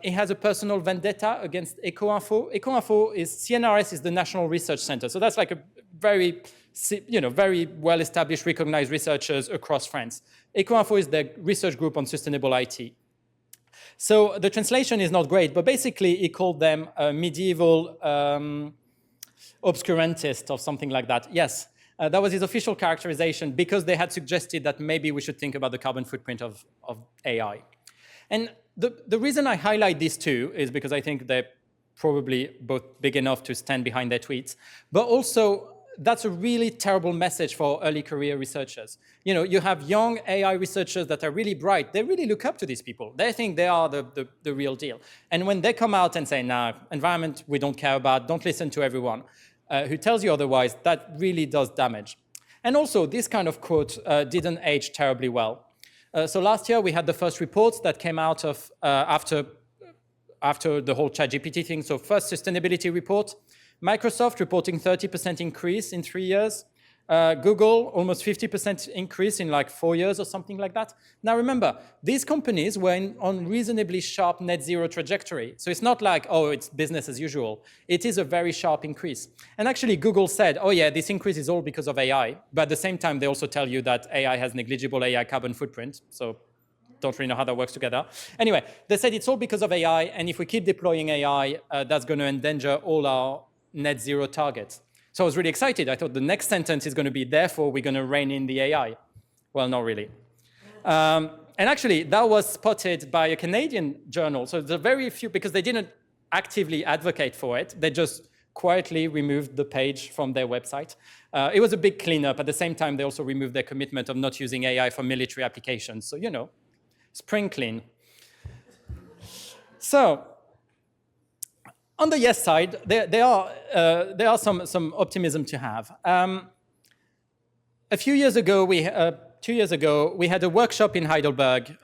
Speaker 2: He has a personal vendetta against EcoInfo. EcoInfo is, CNRS is the National Research Center. So that's a very well-established, recognized researchers across France. EcoInfo is the research group on sustainable IT. So the translation is not great, but basically he called them a medieval obscurantist or something like that. Yes, that was his official characterization because they had suggested that maybe we should think about the carbon footprint of AI. And the reason I highlight these two is because I think they're probably both big enough to stand behind their tweets, but also that's a really terrible message for early career researchers. You have young AI researchers that are really bright. They really look up to these people. They think they are the real deal. And when they come out and say, nah, environment we don't care about, don't listen to everyone who tells you otherwise, that really does damage. And also, this kind of quote didn't age terribly well. So last year, we had the first reports that came out of after the whole ChatGPT thing. So first sustainability report, Microsoft reporting 30% increase in 3 years. Google, almost 50% increase in 4 years or something like that. Now remember, these companies were on reasonably sharp net zero trajectory. So it's not like, oh, it's business as usual. It is a very sharp increase. And actually Google said, oh yeah, this increase is all because of AI. But at the same time, they also tell you that AI has negligible AI carbon footprint. So don't really know how that works together. Anyway, they said it's all because of AI. And if we keep deploying AI, that's going to endanger all our net zero targets. So I was really excited. I thought the next sentence is going to be, therefore, we're going to rein in the AI. Well, not really. And actually, that was spotted by a Canadian journal. So there are very few, because they didn't actively advocate for it. They just quietly removed the page from their website. It was a big cleanup. At the same time, they also removed their commitment of not using AI for military applications. So, you know, spring clean. So, on the yes side, there are some optimism to have. A few years ago, 2 years ago, we had a workshop in Heidelberg,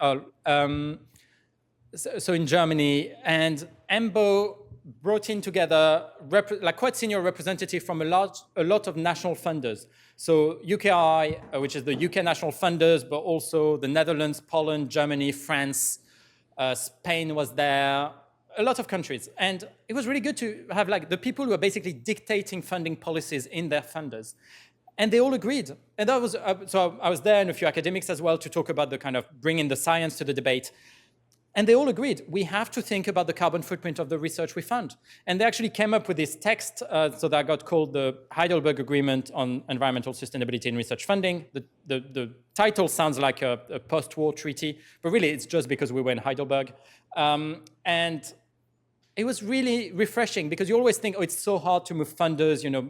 Speaker 2: so in Germany, and EMBO brought in together like quite senior representative from a lot of national funders. So UKI, which is the UK national funders, but also the Netherlands, Poland, Germany, France, Spain was there, a lot of countries. And it was really good to have like the people who are basically dictating funding policies in their funders. And they all agreed. And that was, so I was there and a few academics as well to talk about the kind of bringing the science to the debate. And they all agreed, we have to think about the carbon footprint of the research we fund. And they actually came up with this text, so that got called the Heidelberg Agreement on Environmental Sustainability in Research Funding. The title sounds like a post-war treaty, but really it's just because we were in Heidelberg. And it was really refreshing because you always think, oh, it's so hard to move funders, you know.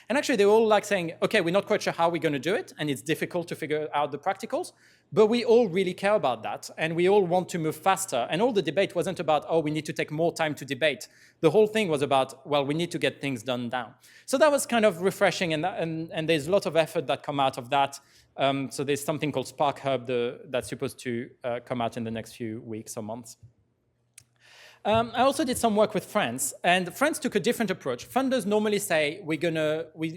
Speaker 2: And actually they're all like saying, okay, we're not quite sure how we're going to do it, and it's difficult to figure out the practicals, but we all really care about that, and we all want to move faster. And all the debate wasn't about, oh, we need to take more time to debate. The whole thing was about, well, we need to get things done now. So that was kind of refreshing, and there's a lot of effort that come out of that. So there's something called Spark Hub that's supposed to come out in the next few weeks or months. I also did some work with France, and France took a different approach. Funders normally say, we're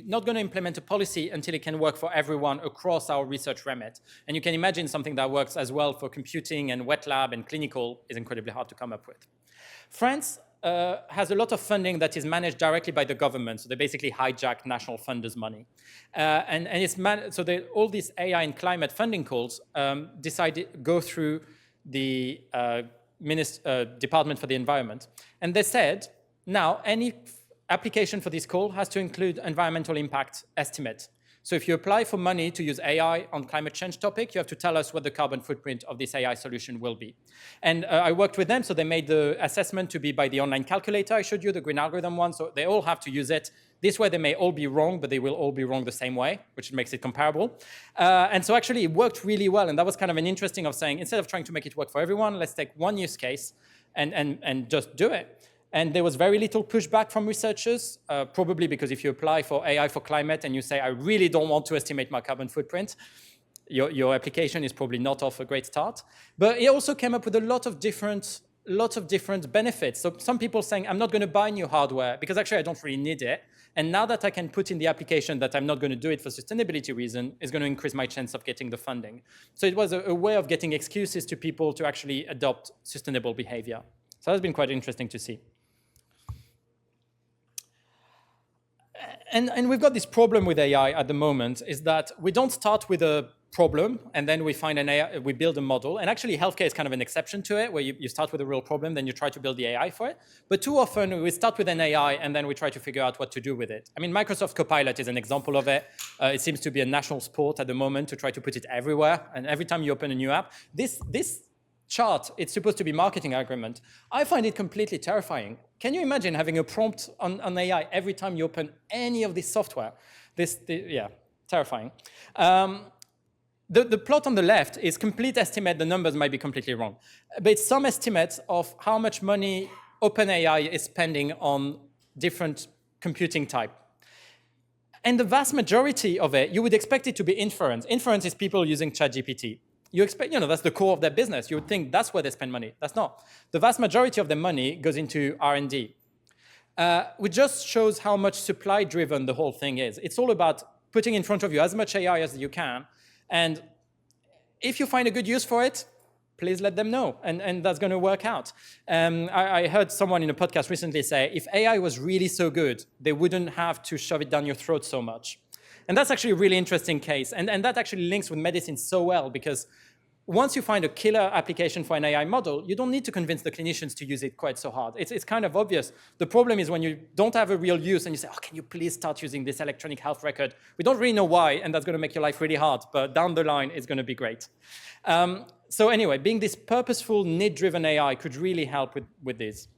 Speaker 2: not going to implement a policy until it can work for everyone across our research remit. And you can imagine something that works as well for computing and wet lab and clinical is incredibly hard to come up with. France has a lot of funding that is managed directly by the government, so they basically hijack national funders' money. So all these AI and climate funding calls go through the Department for the Environment. And they said, now any application for this call has to include environmental impact estimate. So if you apply for money to use AI on climate change topic, you have to tell us what the carbon footprint of this AI solution will be. And I worked with them, so they made the assessment to be by the online calculator I showed you, the green algorithm one, so they all have to use it. This way they may all be wrong, but they will all be wrong the same way, which makes it comparable. And so actually it worked really well, and that was kind of an interesting of saying, instead of trying to make it work for everyone, let's take one use case and just do it. And there was very little pushback from researchers, probably because if you apply for AI for climate and you say, I really don't want to estimate my carbon footprint, your application is probably not off a great start. But it also came up with a lot of different benefits. So some people saying, I'm not going to buy new hardware because actually I don't really need it. And now that I can put in the application that I'm not going to do it for sustainability reason is going to increase my chance of getting the funding. So it was a way of getting excuses to people to actually adopt sustainable behavior. So that's been quite interesting to see. And we've got this problem with AI at the moment is that we don't start with a problem and then we find an AI, we build a model. And actually healthcare is kind of an exception to it, where you start with a real problem, then you try to build the AI for it. But too often we start with an AI and then we try to figure out what to do with it. I mean, Microsoft Copilot is an example of it. It seems to be a national sport at the moment to try to put it everywhere. And every time you open a new app, this chart, it's supposed to be marketing argument. I find it completely terrifying. Can you imagine having a prompt on AI every time you open any of this software? Yeah, terrifying. The plot on the left is complete estimate. The numbers might be completely wrong. But it's some estimates of how much money OpenAI is spending on different computing type. And the vast majority of it, you would expect it to be inference. Inference is people using ChatGPT. You expect, that's the core of their business. You would think that's where they spend money. That's not. The vast majority of their money goes into R&D, which just shows how much supply-driven the whole thing is. It's all about putting in front of you as much AI as you can, and if you find a good use for it, please let them know, and that's going to work out. I heard someone in a podcast recently say, if AI was really so good, they wouldn't have to shove it down your throat so much. And that's actually a really interesting case. And that actually links with medicine so well, because once you find a killer application for an AI model, you don't need to convince the clinicians to use it quite so hard. It's kind of obvious. The problem is when you don't have a real use and you say, oh, can you please start using this electronic health record? We don't really know why, and that's going to make your life really hard, but down the line, it's going to be great. So anyway, being this purposeful, need-driven AI could really help with this.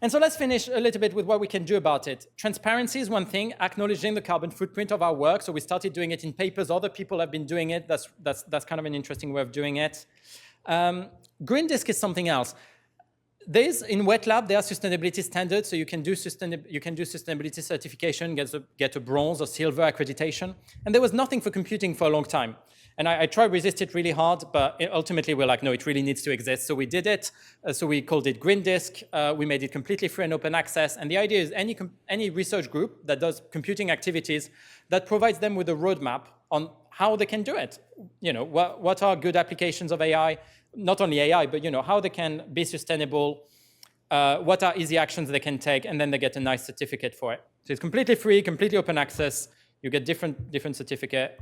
Speaker 2: And so let's finish a little bit with what we can do about it. Transparency is one thing, acknowledging the carbon footprint of our work. So we started doing it in papers. Other people have been doing it. That's kind of an interesting way of doing it. Green disk is something else. In wet lab, there are sustainability standards, so you can do sustainability certification, get a bronze or silver accreditation. And there was nothing for computing for a long time. And I tried to resist it really hard, but ultimately we're like, no, it really needs to exist. So we did it. So we called it Green Disk. We made it completely free and open access. And the idea is any research group that does computing activities that provides them with a roadmap on how they can do it. What are good applications of AI? Not only AI, but how they can be sustainable. What are easy actions they can take, and then they get a nice certificate for it. So it's completely free, completely open access. You get different certificate.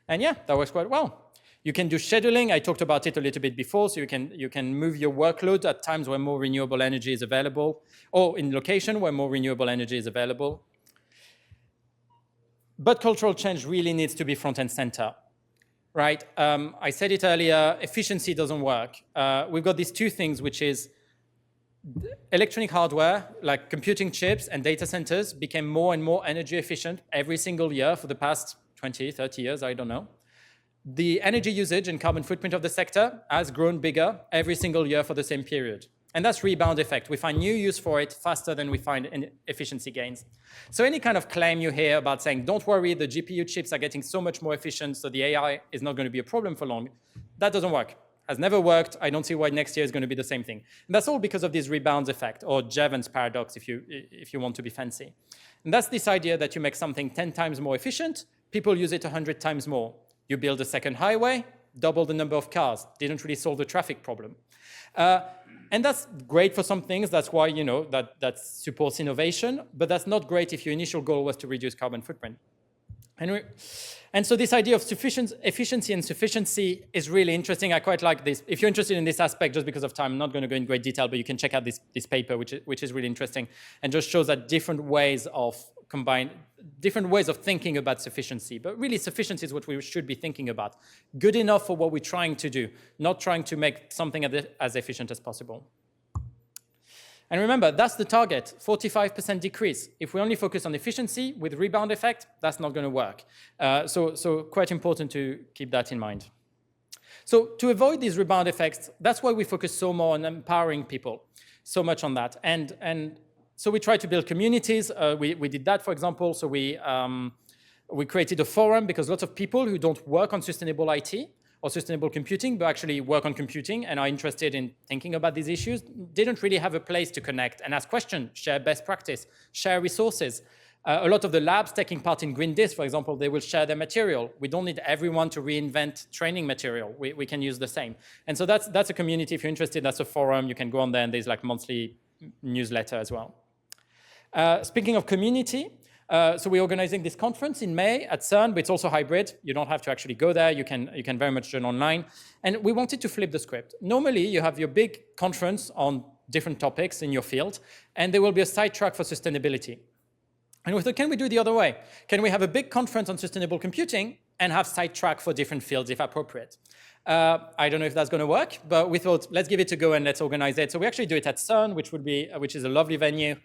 Speaker 2: And yeah, that works quite well. You can do scheduling. I talked about it a little bit before. So you can move your workload at times where more renewable energy is available, or in location where more renewable energy is available. But cultural change really needs to be front and center, right? I said it earlier, efficiency doesn't work. We've got these two things, which is electronic hardware, like computing chips and data centers, became more and more energy efficient every single year for the past 20, 30 years, I don't know. The energy usage and carbon footprint of the sector has grown bigger every single year for the same period. And that's rebound effect. We find new use for it faster than we find efficiency gains. So any kind of claim you hear about saying, don't worry, the GPU chips are getting so much more efficient, so the AI is not going to be a problem for long, that doesn't work. Has never worked. I don't see why next year is going to be the same thing. And that's all because of this rebound effect, or Jevons paradox, if you want to be fancy. And that's this idea that you make something 10 times more efficient, people use it 100 times more. You build a second highway, double the number of cars. Didn't really solve the traffic problem. And that's great for some things. That's why, that supports innovation. But that's not great if your initial goal was to reduce carbon footprint. And so this idea of efficiency and sufficiency is really interesting. I quite like this. If you're interested in this aspect, just because of time, I'm not going to go in great detail, but you can check out this paper, which is really interesting, and just shows that different ways of thinking about sufficiency. But really, sufficiency is what we should be thinking about. Good enough for what we're trying to do, not trying to make something as efficient as possible. And remember, that's the target, 45% decrease. If we only focus on efficiency with rebound effect, that's not going to work. So quite important to keep that in mind. So to avoid these rebound effects, that's why we focus so more on empowering people, so much on that. And so we try to build communities. We did that, for example. So we created a forum because lots of people who don't work on sustainable IT or sustainable computing, but actually work on computing and are interested in thinking about these issues, didn't really have a place to connect and ask questions, share best practice, share resources. A lot of the labs taking part in Green Disk, for example, they will share their material. We don't need everyone to reinvent training material. We can use the same. And so that's a community. If you're interested, that's a forum. You can go on there, and there's like monthly newsletter as well. Speaking of community, so we're organizing this conference in May at CERN, but it's also hybrid. You don't have to actually go there. You can very much join online. And we wanted to flip the script. Normally, you have your big conference on different topics in your field, and there will be a side track for sustainability. And we thought, can we do it the other way? Can we have a big conference on sustainable computing and have side track for different fields if appropriate? I don't know if that's going to work, but we thought, let's give it a go and let's organize it. So we actually do it at CERN, which is a lovely venue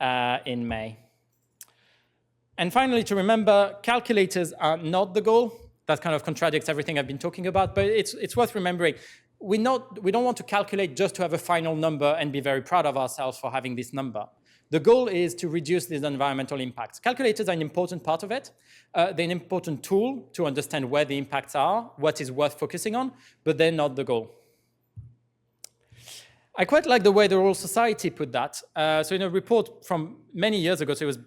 Speaker 2: in May. And finally, to remember, calculators are not the goal. That kind of contradicts everything I've been talking about, but it's worth remembering. We don't want to calculate just to have a final number and be very proud of ourselves for having this number. The goal is to reduce these environmental impacts. Calculators are an important part of it. They're an important tool to understand where the impacts are, what is worth focusing on, but they're not the goal. I quite like the way the Royal Society put that. So in a report from many years ago, so it was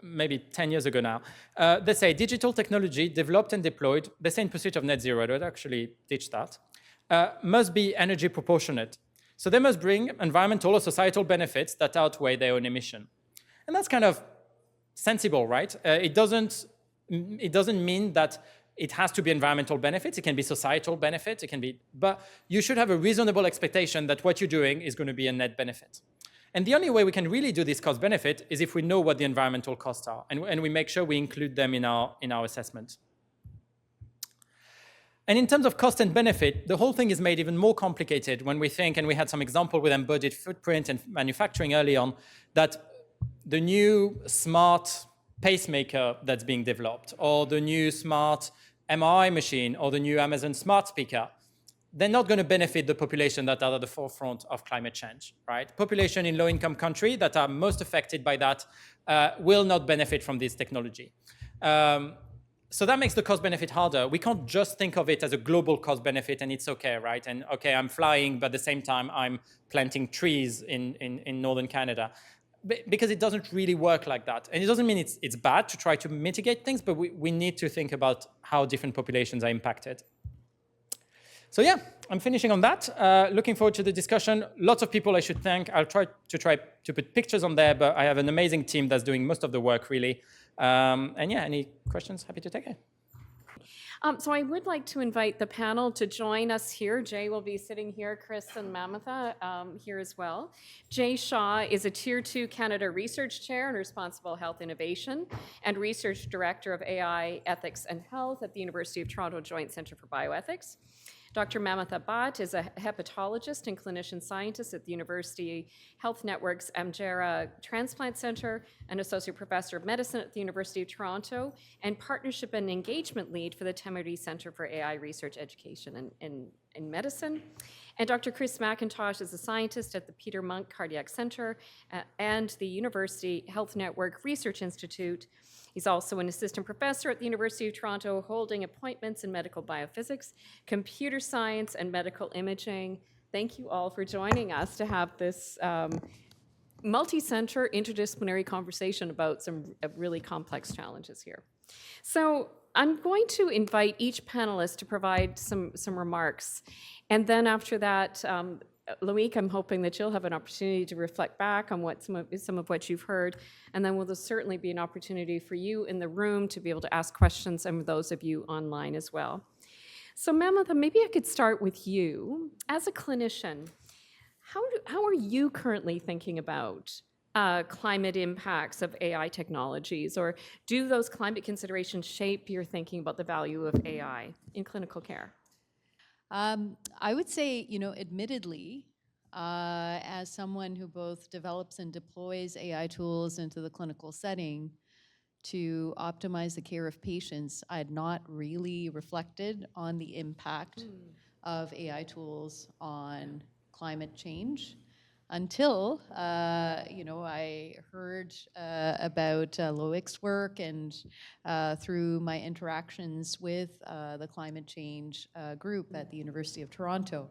Speaker 2: maybe 10 years ago now, they say digital technology developed and deployed, they say in pursuit of net zero, I don't actually teach that, must be energy proportionate. So they must bring environmental or societal benefits that outweigh their own emission. And that's kind of sensible, right? It doesn't mean that it has to be environmental benefits. It can be societal benefits. It can be, but you should have a reasonable expectation that what you're doing is going to be a net benefit. And the only way we can really do this cost benefit is if we know what the environmental costs are, and we make sure we include them in our assessment. And in terms of cost and benefit, the whole thing is made even more complicated when we think, and we had some example with embodied footprint and manufacturing early on, that the new smart pacemaker that's being developed, or the new smart MRI machine, or the new Amazon smart speaker, they're not going to benefit the population that are at the forefront of climate change, right? Population in low-income countries that are most affected by that will not benefit from this technology. So that makes the cost benefit harder. We can't just think of it as a global cost benefit and it's okay, right? And okay, I'm flying, but at the same time, I'm planting trees in northern Canada. Because it doesn't really work like that. And it doesn't mean it's bad to try to mitigate things, but we need to think about how different populations are impacted. So yeah, I'm finishing on that. Looking forward to the discussion. Lots of people I should thank. I'll try to put pictures on there, but I have an amazing team that's doing most of the work, really. And yeah, any questions? Happy to take it.
Speaker 1: So I would like to invite the panel to join us here. Jay will be sitting here, Chris and Mamatha here as well. Jay Shaw is a Tier 2 Canada Research Chair in Responsible Health Innovation and Research Director of AI, Ethics and Health at the University of Toronto Joint Centre for Bioethics. Dr. Mamatha Bhat is a hepatologist and clinician scientist at the University Health Network's Amjera Transplant Center, an associate professor of medicine at the University of Toronto, and partnership and engagement lead for the Temerity Center for AI Research Education in Medicine. And Dr. Chris McIntosh is a scientist at the Peter Munk Cardiac Center and the University Health Network Research Institute. He's also an assistant professor at the University of Toronto, holding appointments in medical biophysics, computer science, and medical imaging. Thank you all for joining us to have this multi-center interdisciplinary conversation about some really complex challenges here. So I'm going to invite each panelist to provide some remarks. And then after that, Loïc, I'm hoping that you'll have an opportunity to reflect back on what some of what you've heard, and then there'll certainly be an opportunity for you in the room to be able to ask questions, and those of you online as well. So Mamatha, maybe I could start with you. As a clinician, how are you currently thinking about climate impacts of AI technologies, or do those climate considerations shape your thinking about the value of AI in clinical care?
Speaker 3: I would say, admittedly, as someone who both develops and deploys AI tools into the clinical setting to optimize the care of patients, I had not really reflected on the impact of AI tools on climate change until, I heard about Loïc's work and through my interactions with the climate change group at the University of Toronto.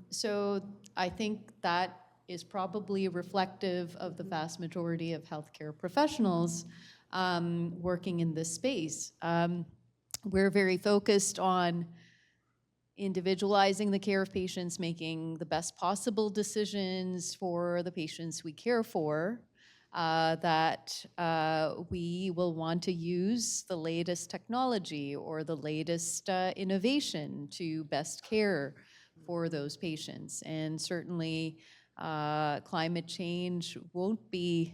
Speaker 3: So I think that is probably reflective of the vast majority of healthcare professionals working in this space. We're very focused on individualizing the care of patients, making the best possible decisions for the patients we care for, that we will want to use the latest technology or the latest innovation to best care for those patients. And certainly climate change won't be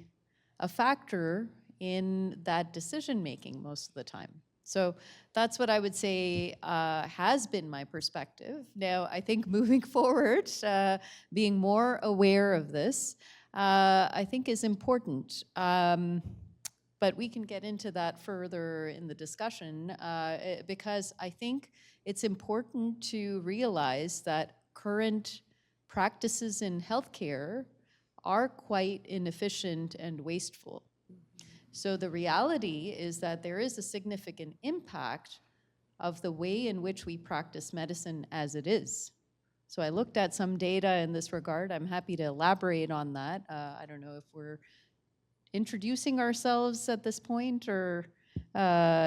Speaker 3: a factor in that decision making most of the time. So that's what I would say has been my perspective. Now, I think moving forward, being more aware of this, I think is important. But we can get into that further in the discussion because I think it's important to realize that current practices in healthcare are quite inefficient and wasteful. So the reality is that there is a significant impact of the way in which we practice medicine as it is. So I looked at some data in this regard. I'm happy to elaborate on that. I don't know if we're introducing ourselves at this point, or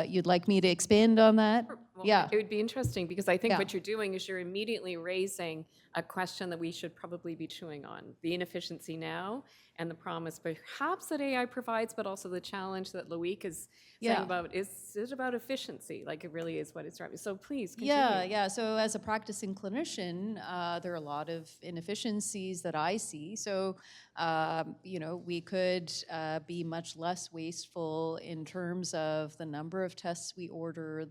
Speaker 3: you'd like me to expand on that?
Speaker 1: Well,
Speaker 3: yeah.
Speaker 1: It would be interesting because I think what you're doing is you're immediately raising a question that we should probably be chewing on, the inefficiency now and the promise perhaps that AI provides, but also the challenge that Loïc is
Speaker 3: Yeah.
Speaker 1: saying about, is it about efficiency? Like it really is what it's driving. So please continue.
Speaker 3: Yeah. So as a practicing clinician, there are a lot of inefficiencies that I see. So, we could be much less wasteful in terms of the number of tests we order,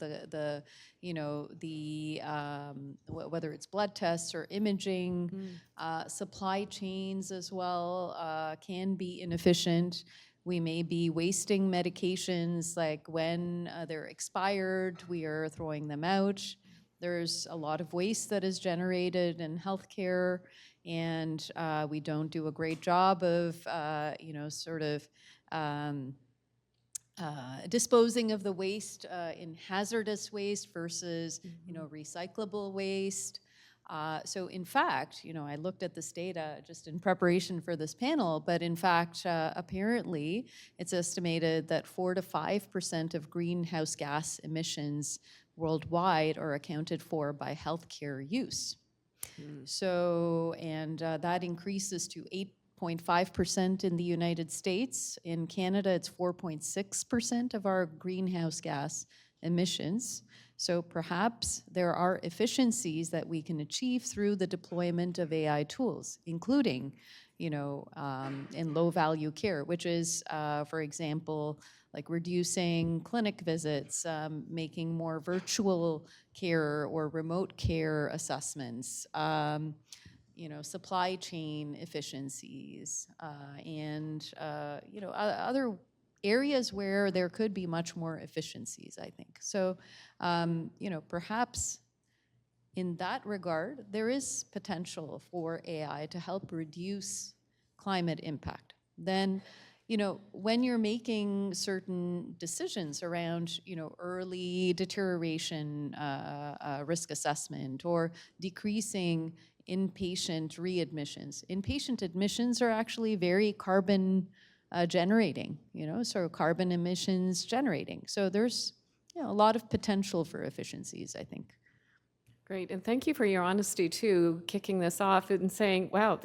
Speaker 3: whether it's blood tests or imaging, supply chains as well can be inefficient. We may be wasting medications, like when they're expired, we are throwing them out. There's a lot of waste that is generated in healthcare, and we don't do a great job of, disposing of the waste in hazardous waste versus, recyclable waste. So in fact, I looked at this data just in preparation for this panel, but in fact, apparently, it's estimated that 4 to 5% of greenhouse gas emissions worldwide are accounted for by healthcare use. So, and that increases to 8.5% in the United States. In Canada, it's 4.6% of our greenhouse gas emissions. So perhaps there are efficiencies that we can achieve through the deployment of AI tools, including, in low-value care, which is, for example, like reducing clinic visits, making more virtual care or remote care assessments, supply chain efficiencies, and other areas where there could be much more efficiencies, I think. So, perhaps in that regard, there is potential for AI to help reduce climate impact. Then, when you're making certain decisions around, early deterioration risk assessment or decreasing inpatient readmissions. Inpatient admissions are actually very carbon generating, so carbon emissions generating. So there's a lot of potential for efficiencies, I think.
Speaker 1: Great, and thank you for your honesty too, kicking this off and saying, wow,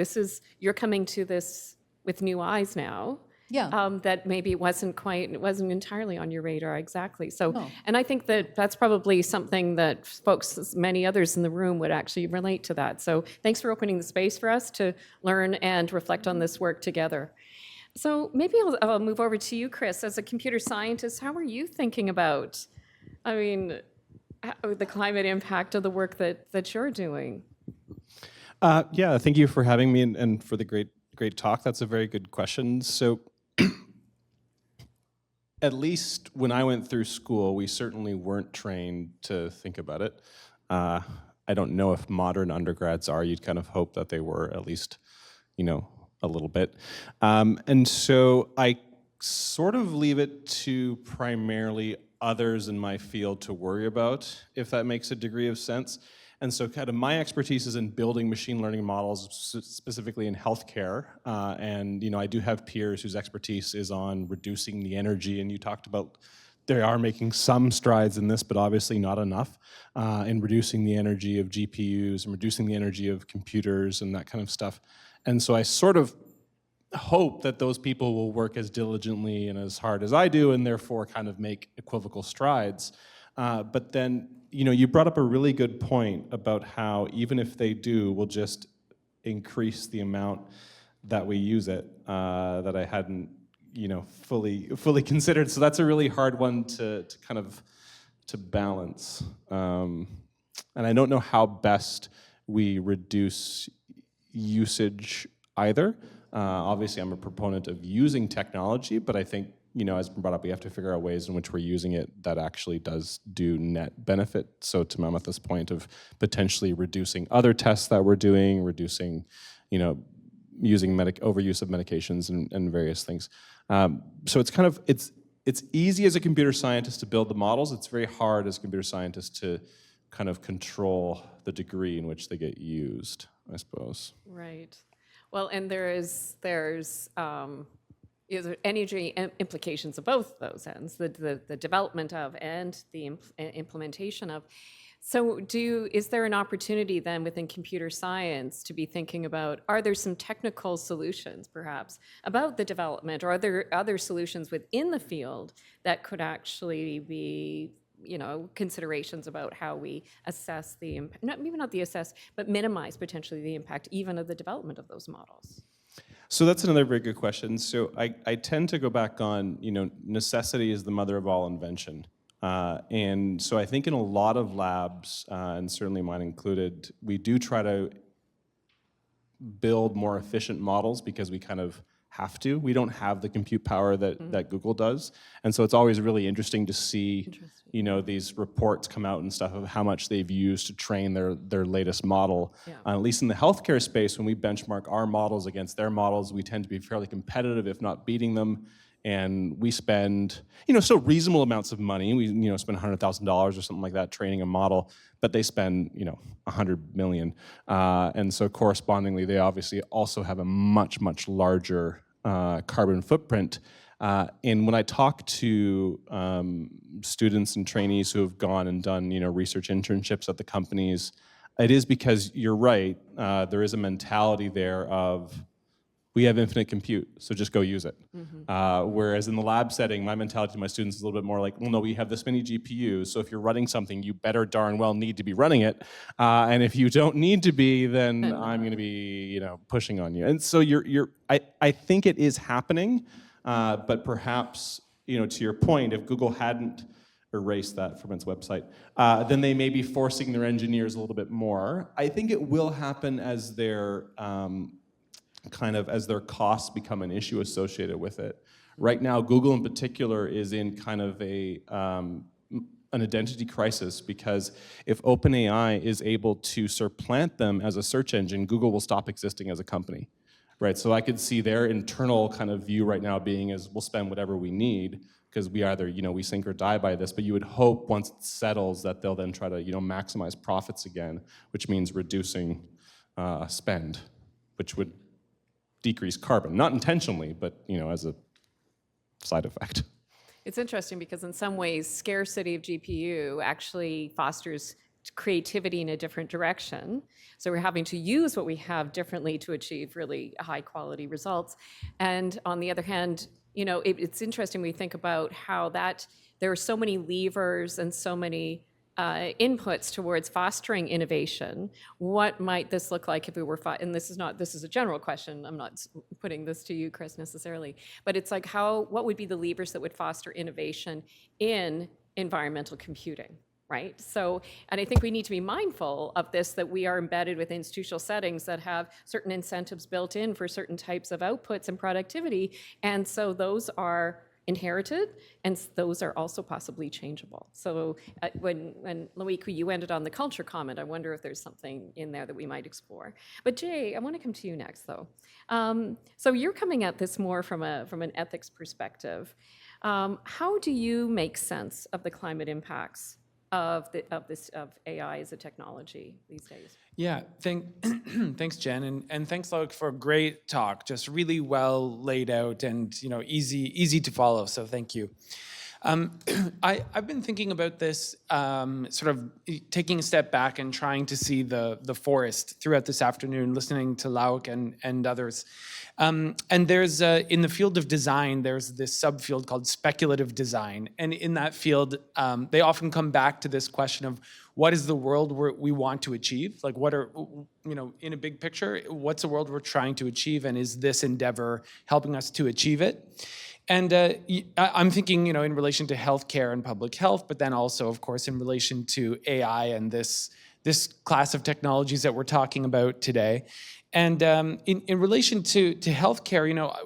Speaker 1: you're coming to this with new eyes now.
Speaker 3: Yeah.
Speaker 1: That maybe it wasn't entirely on your radar, exactly. So,
Speaker 3: No.
Speaker 1: and I think that that's probably something that folks, many others in the room would actually relate to that. So thanks for opening the space for us to learn and reflect on this work together. So maybe I'll move over to you, Chris. As a computer scientist, how are you thinking about, the climate impact of the work that you're doing?
Speaker 4: Yeah, thank you for having me and for the great talk. That's a very good question. So at least when I went through school, we certainly weren't trained to think about it. I don't know if modern undergrads are. You'd kind of hope that they were, at least, a little bit. And so I sort of leave it to primarily others in my field to worry about, if that makes a degree of sense. And so kind of my expertise is in building machine learning models, specifically in healthcare. And I do have peers whose expertise is on reducing the energy. And you talked about they are making some strides in this, but obviously not enough in reducing the energy of GPUs and reducing the energy of computers and that kind of stuff. And so I sort of hope that those people will work as diligently and as hard as I do and therefore kind of make equivocal strides. But then, you brought up a really good point about how even if they do, we'll just increase the amount that we use it that I hadn't, fully considered. So that's a really hard one to kind of to balance. And I don't know how best we reduce usage either. Obviously, I'm a proponent of using technology, but I think, as been brought up, we have to figure out ways in which we're using it that actually does do net benefit. So to Mamatha's point of potentially reducing other tests that we're doing, reducing, using overuse of medications and various things. So it's kind of, it's easy as a computer scientist to build the models. It's very hard as a computer scientist to kind of control the degree in which they get used, I suppose.
Speaker 1: Right. Well, and there's energy implications of both those ends, the development of and the implementation of. So is there an opportunity then within computer science to be thinking about, are there some technical solutions perhaps about the development, or are there other solutions within the field that could actually be, considerations about how we assess the impact, maybe not the assess, but minimize potentially the impact even of the development of those models?
Speaker 4: So that's another very good question. So I tend to go back on, necessity is the mother of all invention. And so I think in a lot of labs, and certainly mine included, we do try to build more efficient models because we kind of have to. We don't have the compute power that Google does. And so it's always really interesting to see, these reports come out and stuff of how much they've used to train their latest model.
Speaker 1: Yeah.
Speaker 4: At least in the healthcare space, when we benchmark our models against their models, we tend to be fairly competitive, if not beating them. And we spend, still reasonable amounts of money. We, spend $100,000 or something like that training a model, but they spend, $100 million. And so correspondingly, they obviously also have a much, much larger carbon footprint. And when I talk to students and trainees who have gone and done, research internships at the companies, it is because you're right. There is a mentality there of, we have infinite compute, so just go use it. Whereas in the lab setting, my mentality to my students is a little bit more like, well, no, we have this many GPUs, so if you're running something, you better darn well need to be running it. And if you don't need to be, then I'm going to be, pushing on you. And so I think it is happening, but perhaps, to your point, if Google hadn't erased that from its website, then they may be forcing their engineers a little bit more. I think it will happen as their as their costs become an issue associated with it. Right now, Google in particular is in kind of an identity crisis, because if OpenAI is able to supplant them as a search engine, Google will stop existing as a company, right? So I could see their internal kind of view right now being is we'll spend whatever we need, because we either, we sink or die by this, but you would hope once it settles that they'll then try to, maximize profits again, which means reducing spend, which would decrease carbon, not intentionally, but as a side effect.
Speaker 1: It's interesting because in some ways, scarcity of GPU actually fosters creativity in a different direction. So we're having to use what we have differently to achieve really high quality results. And on the other hand, it's interesting when we think about how there are so many levers and so many inputs towards fostering innovation. What might this look like if we were, and this is a general question, I'm not putting this to you, Chris, necessarily, but it's like what would be the levers that would foster innovation in environmental computing, right? So, and I think we need to be mindful of this, that we are embedded with institutional settings that have certain incentives built in for certain types of outputs and productivity, and so those are inherited, and those are also possibly changeable. So when Loïc, you ended on the culture comment, I wonder if there's something in there that we might explore. But Jay, I want to come to you next, though. So you're coming at this more from an ethics perspective. How do you make sense of the climate impacts of AI as a technology these days?
Speaker 5: Yeah, thanks, Jen, and thanks, Loïc, for a great talk. Just really well laid out and easy to follow. So thank you. I've been thinking about this, sort of taking a step back and trying to see the forest throughout this afternoon, listening to Loïc and others. And there's, in the field of design, there's this subfield called speculative design. And in that field, they often come back to this question of what is the world we want to achieve? Like what are, in a big picture, what's the world we're trying to achieve? And is this endeavor helping us to achieve it? And I'm thinking, in relation to healthcare and public health, but then also, of course, in relation to AI and this class of technologies that we're talking about today. And in relation to healthcare,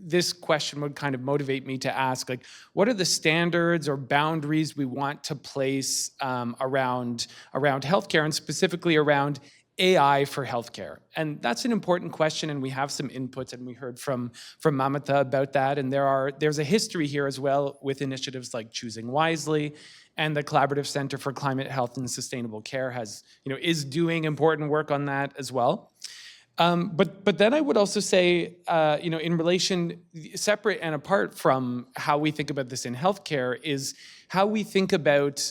Speaker 5: this question would kind of motivate me to ask, like, what are the standards or boundaries we want to place around healthcare, and specifically around AI for healthcare? And that's an important question, and we have some inputs, and we heard from Mamatha about that. And there's a history here as well with initiatives like Choosing Wisely, and the Collaborative Center for Climate Health and Sustainable Care is doing important work on that as well. But then I would also say, in relation, separate and apart from how we think about this in healthcare, is how we think about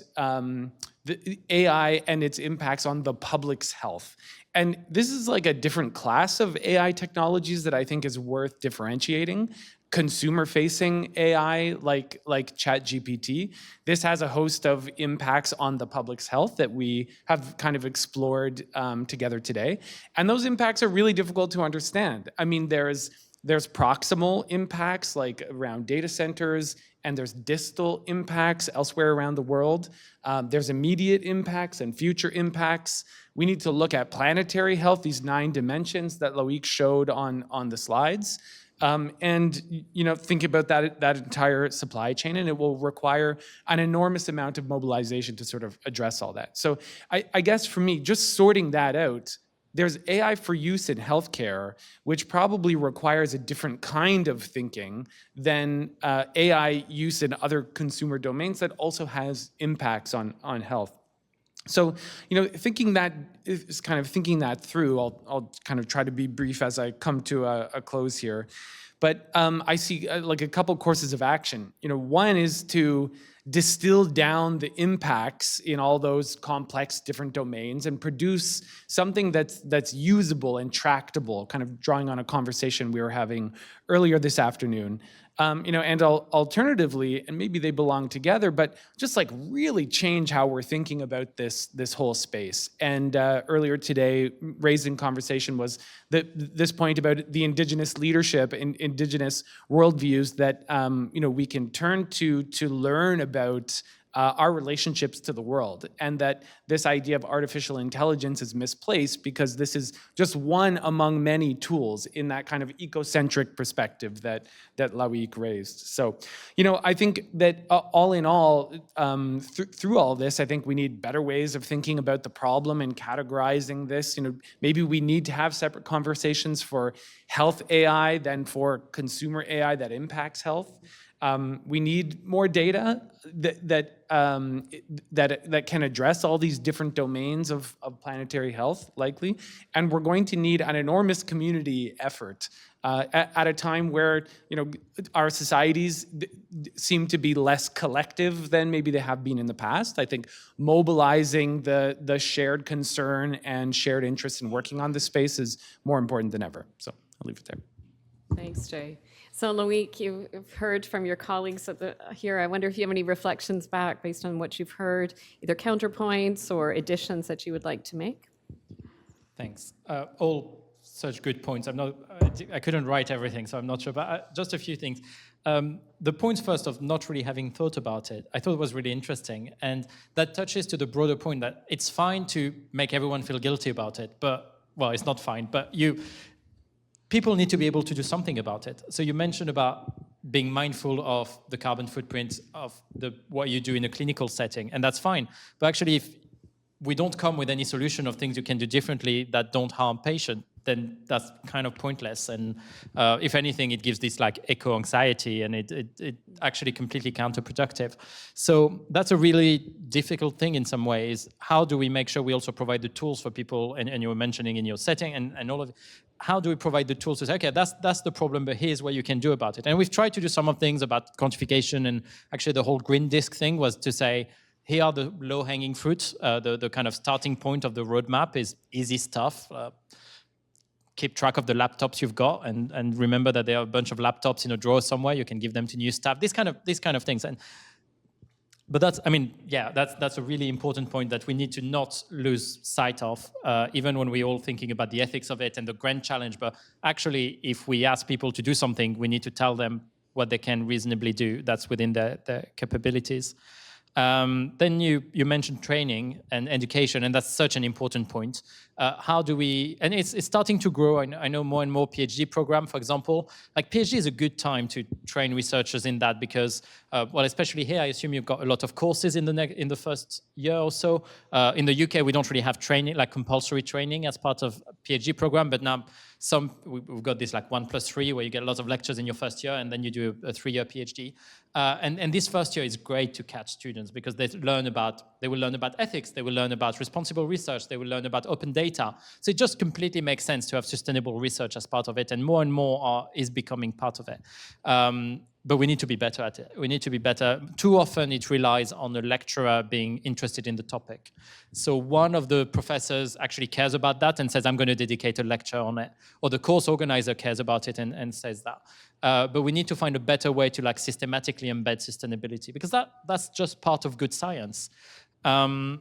Speaker 5: the AI and its impacts on the public's health. And this is like a different class of AI technologies that I think is worth differentiating. Consumer-facing AI, like ChatGPT, this has a host of impacts on the public's health that we have kind of explored together today. And those impacts are really difficult to understand. I mean, there's proximal impacts like around data centers, and there's distal impacts elsewhere around the world. There's immediate impacts and future impacts. We need to look at planetary health, these 9 dimensions that Loïc showed on the slides. And think about that entire supply chain, and it will require an enormous amount of mobilization to sort of address all that. So I guess for me, just sorting that out, there's AI for use in healthcare, which probably requires a different kind of thinking than AI use in other consumer domains that also has impacts on health. So, thinking that through, I'll kind of try to be brief as I come to a close here. But I see like a couple courses of action. One is to distill down the impacts in all those complex different domains and produce something that's usable and tractable, kind of drawing on a conversation we were having earlier this afternoon. And alternatively, and maybe they belong together, but just like really change how we're thinking about this whole space. And earlier today, raised in conversation was this point about the indigenous leadership and indigenous worldviews that we can turn to learn about our relationships to the world, and that this idea of artificial intelligence is misplaced because this is just one among many tools in that kind of ecocentric perspective that Loïc raised. So, I think that all in all, through all this, I think we need better ways of thinking about the problem and categorizing this. Maybe we need to have separate conversations for health AI than for consumer AI that impacts health. We need more data that can address all these different domains of planetary health, likely. And we're going to need an enormous community effort at a time where our societies seem to be less collective than maybe they have been in the past. I think mobilizing the shared concern and shared interest in working on this space is more important than ever. So I'll leave it there.
Speaker 1: Thanks, Jay. So Loïc, you've heard from your colleagues here. I wonder if you have any reflections back based on what you've heard, either counterpoints or additions that you would like to make?
Speaker 2: Thanks. All such good points. I couldn't write everything, so I'm not sure, but just a few things. The point first of not really having thought about it, I thought was really interesting. And that touches to the broader point that it's fine to make everyone feel guilty about it, but, well, it's not fine, but people need to be able to do something about it. So you mentioned about being mindful of the carbon footprint of what you do in a clinical setting, and that's fine. But actually, if we don't come with any solution of things you can do differently that don't harm patient, then that's kind of pointless. And if anything, it gives this like eco-anxiety, and it actually completely counterproductive. So that's a really difficult thing in some ways. How do we make sure we also provide the tools for people, and you were mentioning in your setting and all of it, how do we provide the tools to say, okay, that's the problem, but here's what you can do about it. And we've tried to do some of things about quantification, and actually the whole green disk thing was to say, here are the low-hanging fruits. The kind of starting point of the roadmap is easy stuff. Keep track of the laptops you've got, and remember that there are a bunch of laptops in a drawer somewhere. You can give them to new staff. These kind of things. But that's a really important point that we need to not lose sight of, even when we're all thinking about the ethics of it and the grand challenge. But actually, if we ask people to do something, we need to tell them what they can reasonably do. That's within their capabilities. Then you mentioned training and education, and that's such an important point. How do we, and it's starting to grow. I know more and more PhD program, for example. Like PhD is a good time to train researchers in that because, well, especially here, I assume you've got a lot of courses in the first year or so. In the UK, we don't really have training, like compulsory training as part of PhD program, but now we've got this like 1+3 where you get a lot of lectures in your first year and then you do a 3-year PhD. And this first year is great to catch students because they will learn about ethics, they will learn about responsible research, they will learn about open data. So it just completely makes sense to have sustainable research as part of it, and more is becoming part of it. but we need to be better at it. We need to be better. Too often it relies on the lecturer being interested in the topic. So one of the professors actually cares about that and says, I'm going to dedicate a lecture on it. Or the course organizer cares about it and says that. But we need to find a better way to like systematically embed sustainability, because that's just part of good science. Then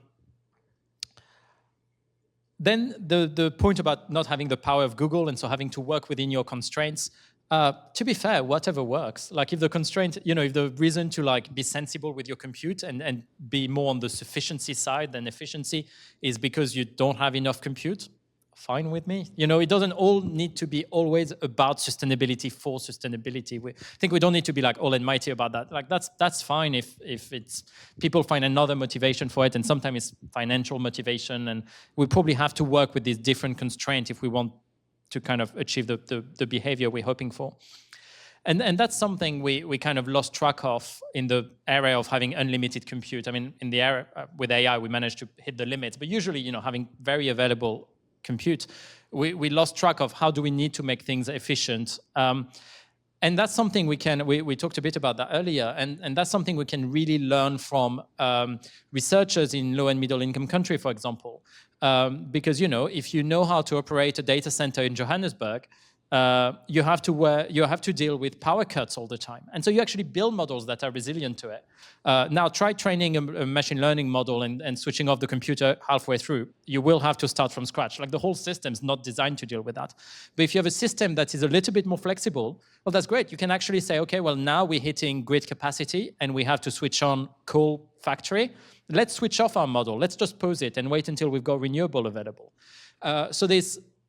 Speaker 2: the point about not having the power of Google and so having to work within your constraints, to be fair, whatever works. Like if the constraint, if the reason to like be sensible with your compute and be more on the sufficiency side than efficiency is because you don't have enough compute, fine with me. It doesn't all need to be always about sustainability for sustainability. I think we don't need to be like all and mighty about that. Like that's fine if it's people find another motivation for it, and sometimes it's financial motivation, and we probably have to work with these different constraints if we want to kind of achieve the behavior we're hoping for. And that's something we kind of lost track of in the area of having unlimited compute. I mean, in the area with AI, we managed to hit the limits, but usually, having very available compute, we lost track of how do we need to make things efficient. And that's something we talked a bit about that earlier, and that's something we can really learn from researchers in low and middle income countries, for example. Because, if you know how to operate a data center in Johannesburg, you have to deal with power cuts all the time. And so you actually build models that are resilient to it. Now try training a machine learning model and switching off the computer halfway through. You will have to start from scratch. Like the whole system's not designed to deal with that. But if you have a system that is a little bit more flexible, well, that's great. You can actually say, okay, well, now we're hitting grid capacity and we have to switch on coal factory. Let's switch off our model. Let's just pause it and wait until we've got renewable available.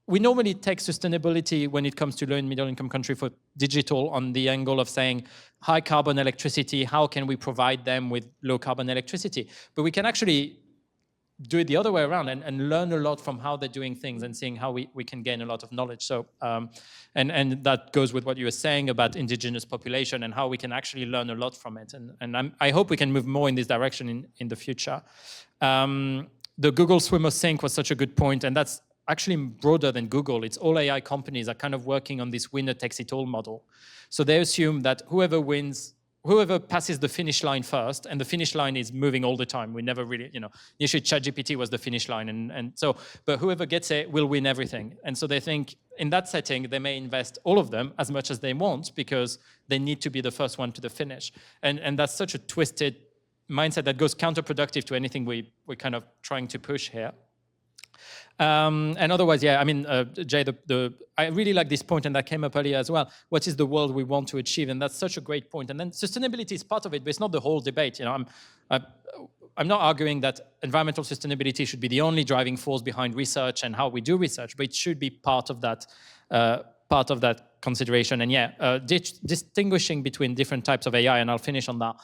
Speaker 2: We normally take sustainability when it comes to low and middle income country for digital on the angle of saying high carbon electricity, how can we provide them with low carbon electricity? But we can actually do it the other way around and learn a lot from how they're doing things and seeing how we can gain a lot of knowledge. So, and that goes with what you were saying about indigenous population and how we can actually learn a lot from it. And I hope we can move more in this direction in the future. The Google Swimmer Sync was such a good point, and that's actually broader than Google. It's all AI companies are kind of working on this winner takes it all model. So they assume that whoever wins, whoever passes the finish line first, and the finish line is moving all the time. We never really, initially ChatGPT was the finish line. But whoever gets it will win everything. And so they think in that setting, they may invest all of them as much as they want because they need to be the first one to the finish. And that's such a twisted mindset that goes counterproductive to anything we're kind of trying to push here. And otherwise, yeah, I mean, Jay, I really like this point, and that came up earlier as well. What is the world we want to achieve? And that's such a great point. And then sustainability is part of it, but it's not the whole debate. I'm not arguing that environmental sustainability should be the only driving force behind research and how we do research, but it should be part of that consideration. And yeah, distinguishing between different types of AI, and I'll finish on that,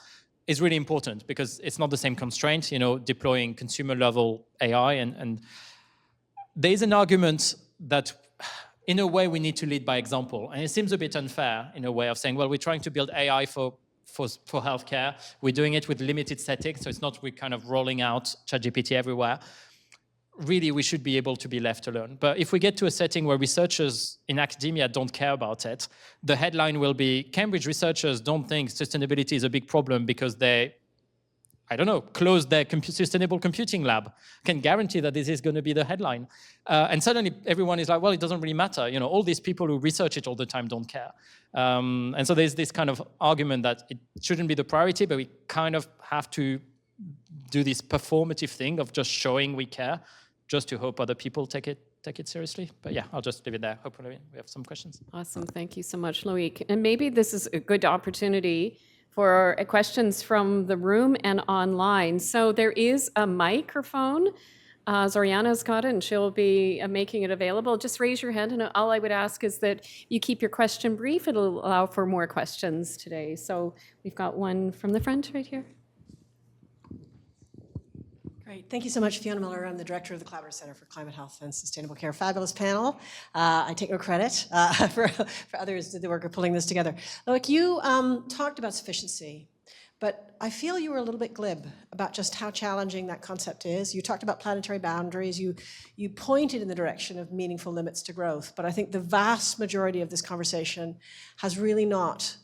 Speaker 2: is really important because it's not the same constraint, deploying consumer level AI and there's an argument that, in a way, we need to lead by example. And it seems a bit unfair, in a way, of saying, well, we're trying to build AI for healthcare. We're doing it with limited settings, so it's not we're kind of rolling out ChatGPT everywhere. Really, we should be able to be left alone. But if we get to a setting where researchers in academia don't care about it, the headline will be, Cambridge researchers don't think sustainability is a big problem because they, close their sustainable computing lab. I can guarantee that this is going to be the headline. And suddenly everyone is like, well, it doesn't really matter. All these people who research it all the time don't care. And so there's this kind of argument that it shouldn't be the priority, but we kind of have to do this performative thing of just showing we care, just to hope other people take it seriously. But yeah, I'll just leave it there. Hopefully we have some questions.
Speaker 1: Awesome. Thank you so much, Loïc. And maybe this is a good opportunity for questions from the room and online. So there is a microphone. Zoriana's got it, and she'll be making it available. Just raise your hand, and all I would ask is that you keep your question brief. It'll allow for more questions today. So we've got one from the front right here.
Speaker 6: Great. Thank you so much, Fiona Miller. I'm the director of the Collaborative Center for Climate Health and Sustainable Care. Fabulous panel. I take no credit for others did the work of pulling this together. Look, you talked about sufficiency, but I feel you were a little bit glib about just how challenging that concept is. You talked about planetary boundaries. You pointed in the direction of meaningful limits to growth, but I think the vast majority of this conversation has really not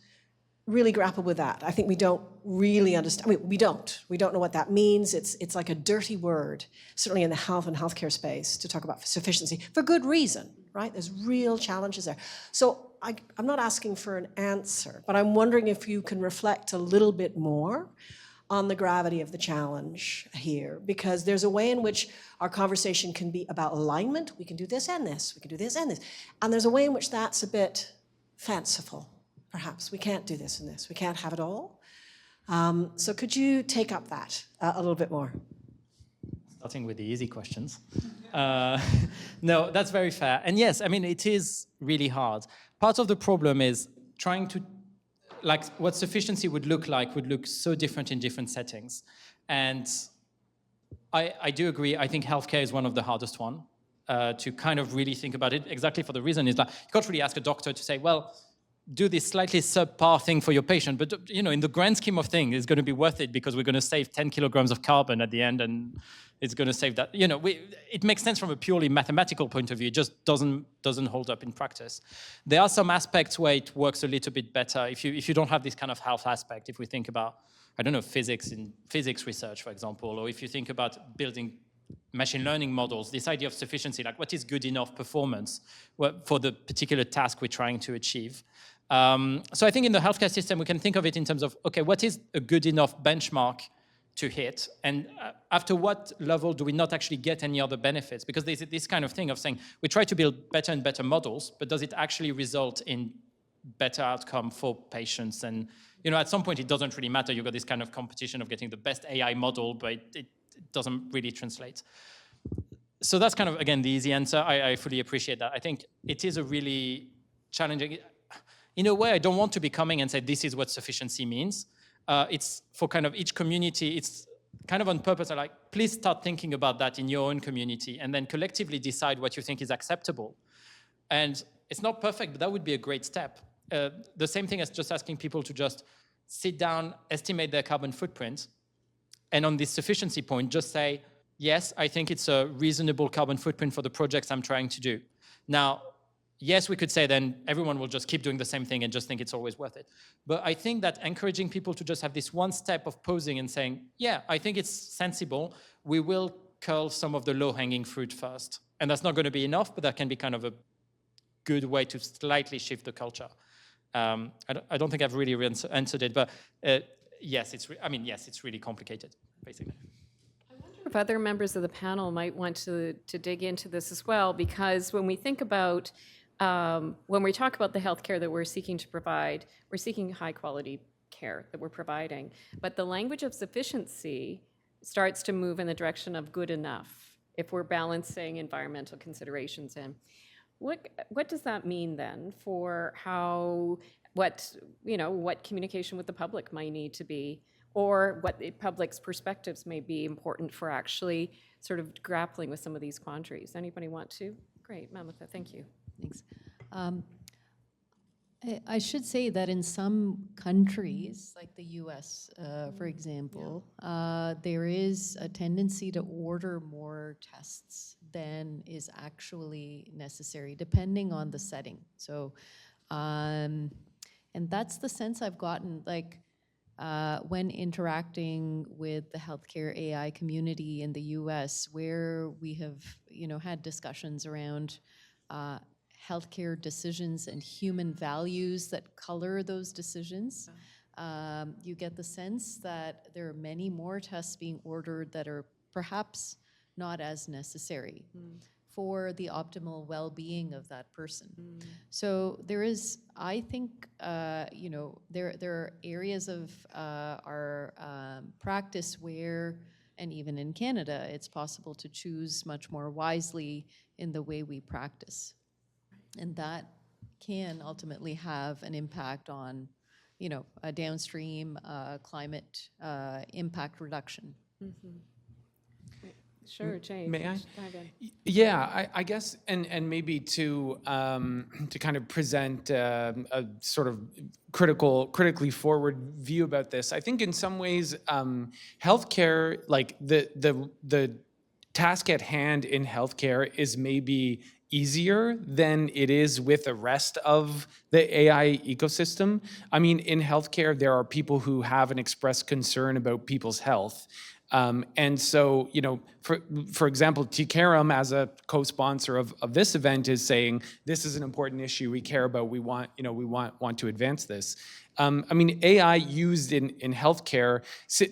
Speaker 6: really grapple with that. I think we don't really understand. I mean, we don't know what that means. It's like a dirty word, certainly in the health and healthcare space, to talk about sufficiency for good reason, right? There's real challenges there. So I'm not asking for an answer, but I'm wondering if you can reflect a little bit more on the gravity of the challenge here, because there's a way in which our conversation can be about alignment. We can do this and this, we can do this and this. And there's a way in which that's a bit fanciful. Perhaps we can't do this and this, we can't have it all. So could you take up that a little bit more?
Speaker 2: Starting with the easy questions. No, that's very fair. And yes, I mean, it is really hard. Part of the problem is trying to, like, what sufficiency would look so different in different settings. And I do agree, I think healthcare is one of the hardest one to kind of really think about it, exactly for the reason is that you can't really ask a doctor to say, well, do this slightly subpar thing for your patient, but you know, in the grand scheme of things, it's going to be worth it because we're going to save 10 kilograms of carbon at the end, and it's going to save that. You know, it makes sense from a purely mathematical point of view. It just doesn't hold up in practice. There are some aspects where it works a little bit better if you don't have this kind of health aspect. If we think about, I don't know, physics research, for example, or if you think about building machine learning models, this idea of sufficiency, like what is good enough performance for the particular task we're trying to achieve. So I think in the healthcare system, we can think of it in terms of, okay, what is a good enough benchmark to hit? And after what level do we not actually get any other benefits? Because there's this kind of thing of saying, we try to build better and better models, but does it actually result in better outcome for patients? And, you know, at some point, it doesn't really matter. You've got this kind of competition of getting the best AI model, but it doesn't really translate. So that's kind of, again, the easy answer. I fully appreciate that. I think it is a really challenging... In a way, I don't want to be coming and say, this is what sufficiency means. It's for kind of each community, it's kind of on purpose. I like, please start thinking about that in your own community and then collectively decide what you think is acceptable. And it's not perfect, but that would be a great step. The same thing as just asking people to just sit down, estimate their carbon footprint, and on this sufficiency point, just say, yes, I think it's a reasonable carbon footprint for the projects I'm trying to do. Now, yes, we could say then everyone will just keep doing the same thing and just think it's always worth it. But I think that encouraging people to just have this one step of pausing and saying, yeah, I think it's sensible. We will curl some of the low-hanging fruit first. And that's not going to be enough, but that can be kind of a good way to slightly shift the culture. I don't think I've really answered it, but yes, it's really complicated, basically.
Speaker 1: If other members of the panel might want to dig into this as well, because when we think about when we talk about the healthcare that we're seeking to provide, we're seeking high quality care that we're providing. But the language of sufficiency starts to move in the direction of good enough if we're balancing environmental considerations in. What does that mean then for what communication with the public might need to be, or what the public's perspectives may be important for actually sort of grappling with some of these quandaries? Anybody want to? Great, Mamatha, thank you.
Speaker 3: Thanks. I should say that in some countries, like the US, for example, there is a tendency to order more tests than is actually necessary, depending on the setting. So, and that's the sense I've gotten, like, when interacting with the healthcare AI community in the US, where we have, had discussions around healthcare decisions and human values that color those decisions. You get the sense that there are many more tests being ordered that are perhaps not as necessary for the optimal well-being of that person. So there is, I think, there are areas of our practice where, and even in Canada, it's possible to choose much more wisely in the way we practice. And that can ultimately have an impact on, a downstream climate impact reduction.
Speaker 1: Sure, Jay.
Speaker 5: May I?
Speaker 1: Dive in.
Speaker 5: Yeah, I guess, and maybe to kind of present a sort of critically forward view about this. I think in some ways, healthcare, like the task at hand in healthcare is maybe easier than it is with the rest of the AI ecosystem. I mean, in healthcare, there are people who have an expressed concern about people's health. And so, for example, T-CAIREM, as a co-sponsor of this event, is saying this is an important issue we care about. We want to advance this. I mean, AI used in healthcare,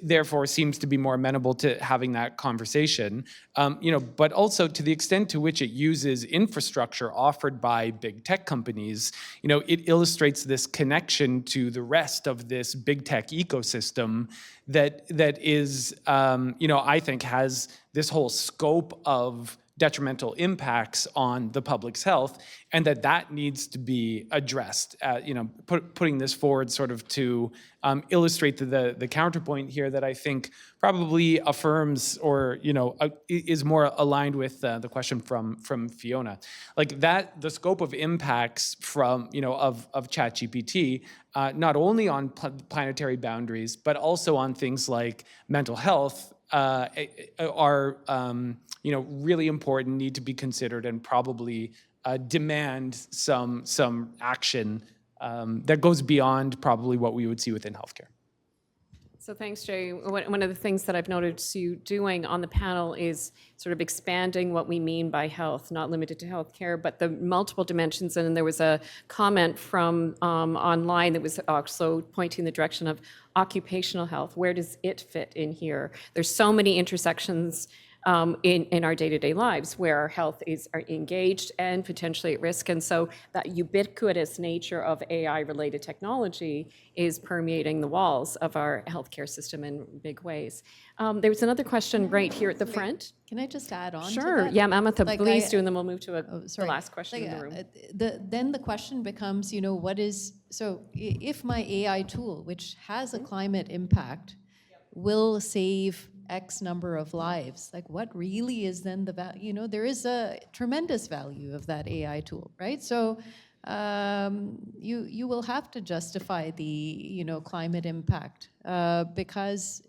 Speaker 5: therefore, seems to be more amenable to having that conversation. But also to the extent to which it uses infrastructure offered by big tech companies, it illustrates this connection to the rest of this big tech ecosystem that is, I think has this whole scope of detrimental impacts on the public's health, and that needs to be addressed. Putting this forward sort of to illustrate the counterpoint here that I think probably affirms or is more aligned with the question from Fiona. Like that, the scope of impacts from of ChatGPT, not only on planetary boundaries, but also on things like mental health, are really important, need to be considered, and probably demand some action that goes beyond probably what we would see within healthcare.
Speaker 1: So thanks, Jay. One of the things that I've noticed you doing on the panel is sort of expanding what we mean by health, not limited to healthcare, but the multiple dimensions. And there was a comment from online that was also pointing in the direction of occupational health. Where does it fit in here? There's so many intersections in our day-to-day lives where health are engaged and potentially at risk. And so that ubiquitous nature of AI-related technology is permeating the walls of our healthcare system in big ways. There was another question right here at the front.
Speaker 3: Can I just add on to
Speaker 1: Sure.
Speaker 3: that?
Speaker 1: Yeah, Mamatha,
Speaker 3: Like,
Speaker 1: please do, and then we'll move to the
Speaker 3: Sorry.
Speaker 1: last question in the room.
Speaker 3: Then the question becomes, if my AI tool, which has a climate impact, will save X number of lives, like what really is then the value? There is a tremendous value of that AI tool, right? So you will have to justify the climate impact because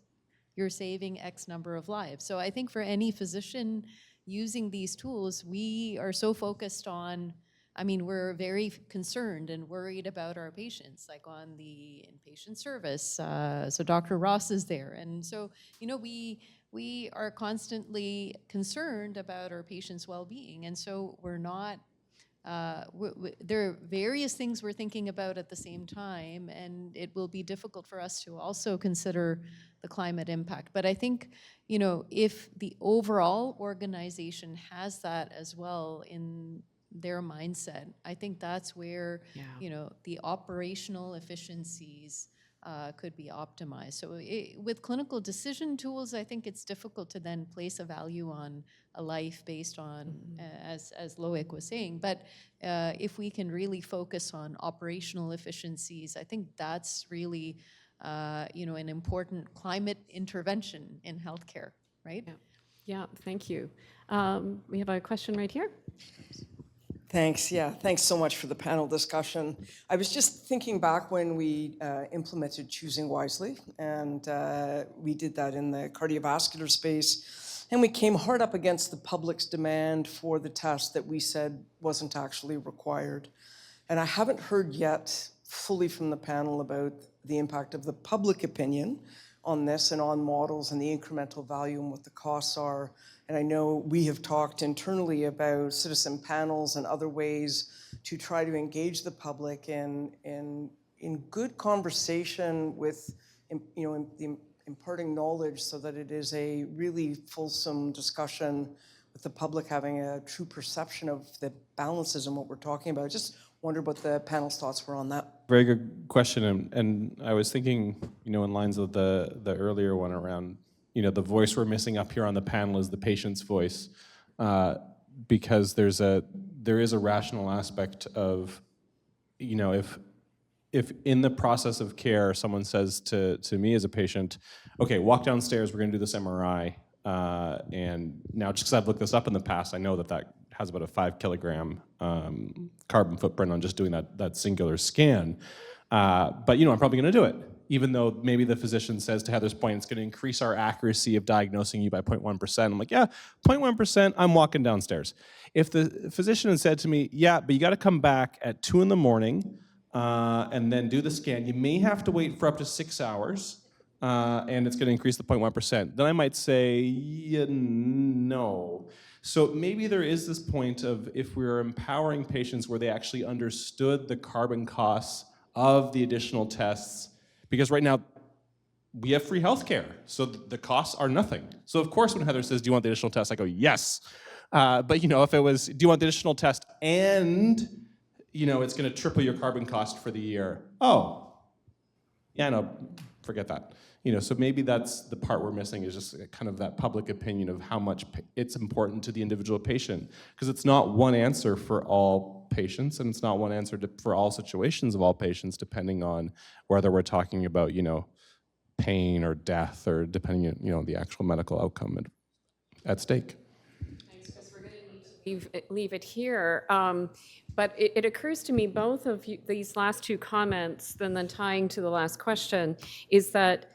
Speaker 3: you're saving X number of lives. So I think for any physician using these tools, we are so focused on, we're very concerned and worried about our patients, like on the inpatient service. So Dr. Ross is there. And so, we are constantly concerned about our patients' well-being. And so we're not, there are various things we're thinking about at the same time, and it will be difficult for us to also consider the climate impact. But I think, if the overall organization has that as well in their mindset, I think that's where, the operational efficiencies could be optimized. So with clinical decision tools, I think it's difficult to then place a value on a life based on, as Loïc was saying. But if we can really focus on operational efficiencies, I think that's really, an important climate intervention in healthcare, right?
Speaker 1: Yeah, thank you. We have a question right here.
Speaker 7: Thanks. Yeah, thanks so much for the panel discussion. I was just thinking back when we implemented Choosing Wisely, and we did that in the cardiovascular space, and we came hard up against the public's demand for the test that we said wasn't actually required. And I haven't heard yet fully from the panel about the impact of the public opinion on this and on models and the incremental value and what the costs are. And I know we have talked internally about citizen panels and other ways to try to engage the public in good conversation with, the imparting knowledge so that it is a really fulsome discussion with the public having a true perception of the balances and what we're talking about. I just wondered what the panel's thoughts were on that.
Speaker 4: Very good question, and I was thinking, in lines of the earlier one around, the voice we're missing up here on the panel is the patient's voice, because there is a rational aspect of, if in the process of care someone says to me as a patient, okay, walk downstairs, we're going to do this MRI, and now just because I've looked this up in the past, I know that has about a 5 kilogram carbon footprint on just doing that singular scan, but I'm probably going to do it. even though maybe the physician says, to Heather's point, it's going to increase our accuracy of diagnosing you by 0.1%. I'm like, yeah, 0.1%, I'm walking downstairs. If the physician had said to me, yeah, but you got to come back at 2 in the morning and then do the scan, you may have to wait for up to 6 hours, and it's going to increase the 0.1%. Then I might say, yeah, no. So maybe there is this point of, if we're empowering patients where they actually understood the carbon costs of the additional tests, because right now we have free healthcare, so the costs are nothing. So of course when Heather says, do you want the additional test? I go, yes. But if it was, do you want the additional test and it's going to triple your carbon cost for the year? Oh, yeah, no, forget that. So maybe that's the part we're missing, is just kind of that public opinion of how much it's important to the individual patient. Because it's not one answer for all patients, and it's not one answer for all situations of all patients, depending on whether we're talking about, pain or death, or depending on, the actual medical outcome at stake.
Speaker 1: Thanks, Chris. We're going to need to leave it here. But it occurs to me, both of these last two comments, and then tying to the last question, is that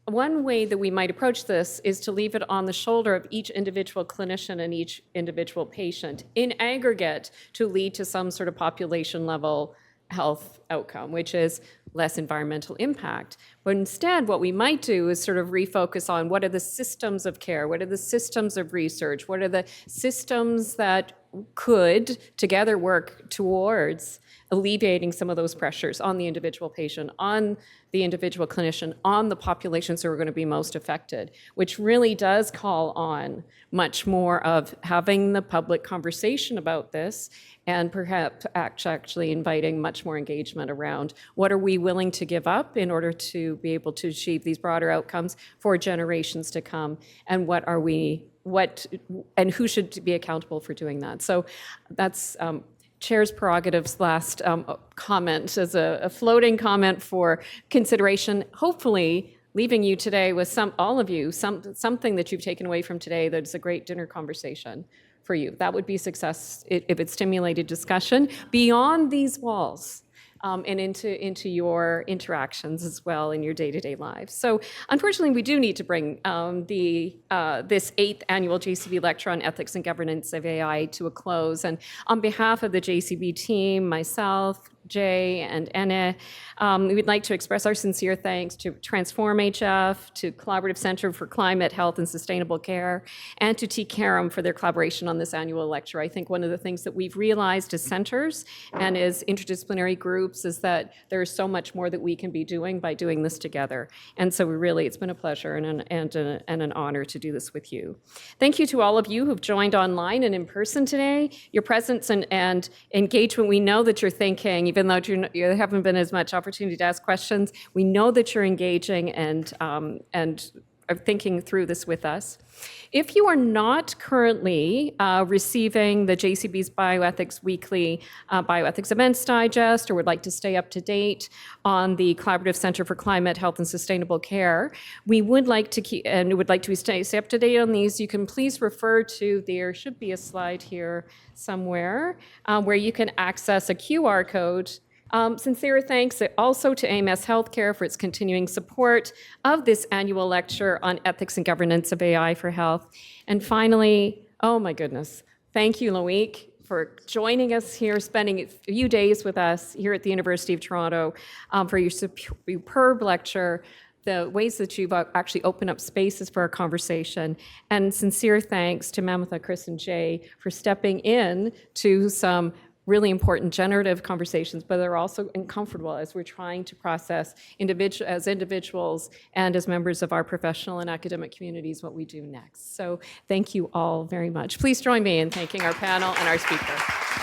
Speaker 1: one way that we might approach this is to leave it on the shoulder of each individual clinician and each individual patient in aggregate to lead to some sort of population level health outcome, which is less environmental impact. But instead, what we might do is sort of refocus on what are the systems of care, what are the systems of research, what are the systems that could together work towards alleviating some of those pressures on the individual patient, on the individual clinician, on the populations who are going to be most affected, which really does call on much more of having the public conversation about this, and perhaps actually inviting much more engagement around what are we willing to give up in order to be able to achieve these broader outcomes for generations to come, and and who should be accountable for doing that. So that's Chair's prerogative's last comment as a floating comment for consideration, hopefully leaving you today with all of you, something that you've taken away from today that's a great dinner conversation for you. That would be success if it stimulated discussion beyond these walls. And into your interactions as well in your day-to-day lives. So unfortunately, we do need to bring this 8th annual JCB Lecture on Ethics and Governance of AI to a close. And on behalf of the JCB team, myself, Jay, and Ene, we would like to express our sincere thanks to Transform HF, to Collaborative Center for Climate, Health, and Sustainable Care, and to T-CAIREM for their collaboration on this annual lecture. I think one of the things that we've realized as centers and as interdisciplinary groups is that there's so much more that we can be doing by doing this together. And so it's been a pleasure and an honor to do this with you. Thank you to all of you who've joined online and in person today. Your presence and engagement, we know that you're thinking, even though you haven't been as much opportunity to ask questions, we know that you're engaging and are thinking through this with us. If you are not currently receiving the JCB's Bioethics Weekly Bioethics Events Digest, or would like to stay up to date on the Collaborative Center for Climate, Health, and Sustainable Care, we would like to stay up to date on these. You can please refer to, there should be a slide here somewhere, where you can access a QR code. Sincere thanks also to AMS Healthcare for its continuing support of this annual lecture on ethics and governance of AI for health. And finally, oh my goodness, thank you, Loïc, for joining us here, spending a few days with us here at the University of Toronto for your superb lecture, the ways that you've actually opened up spaces for our conversation. And sincere thanks to Mamatha, Chris, and Jay for stepping in to some really important generative conversations, but they're also uncomfortable as we're trying to process as individuals and as members of our professional and academic communities what we do next. So thank you all very much. Please join me in thanking our panel and our speaker.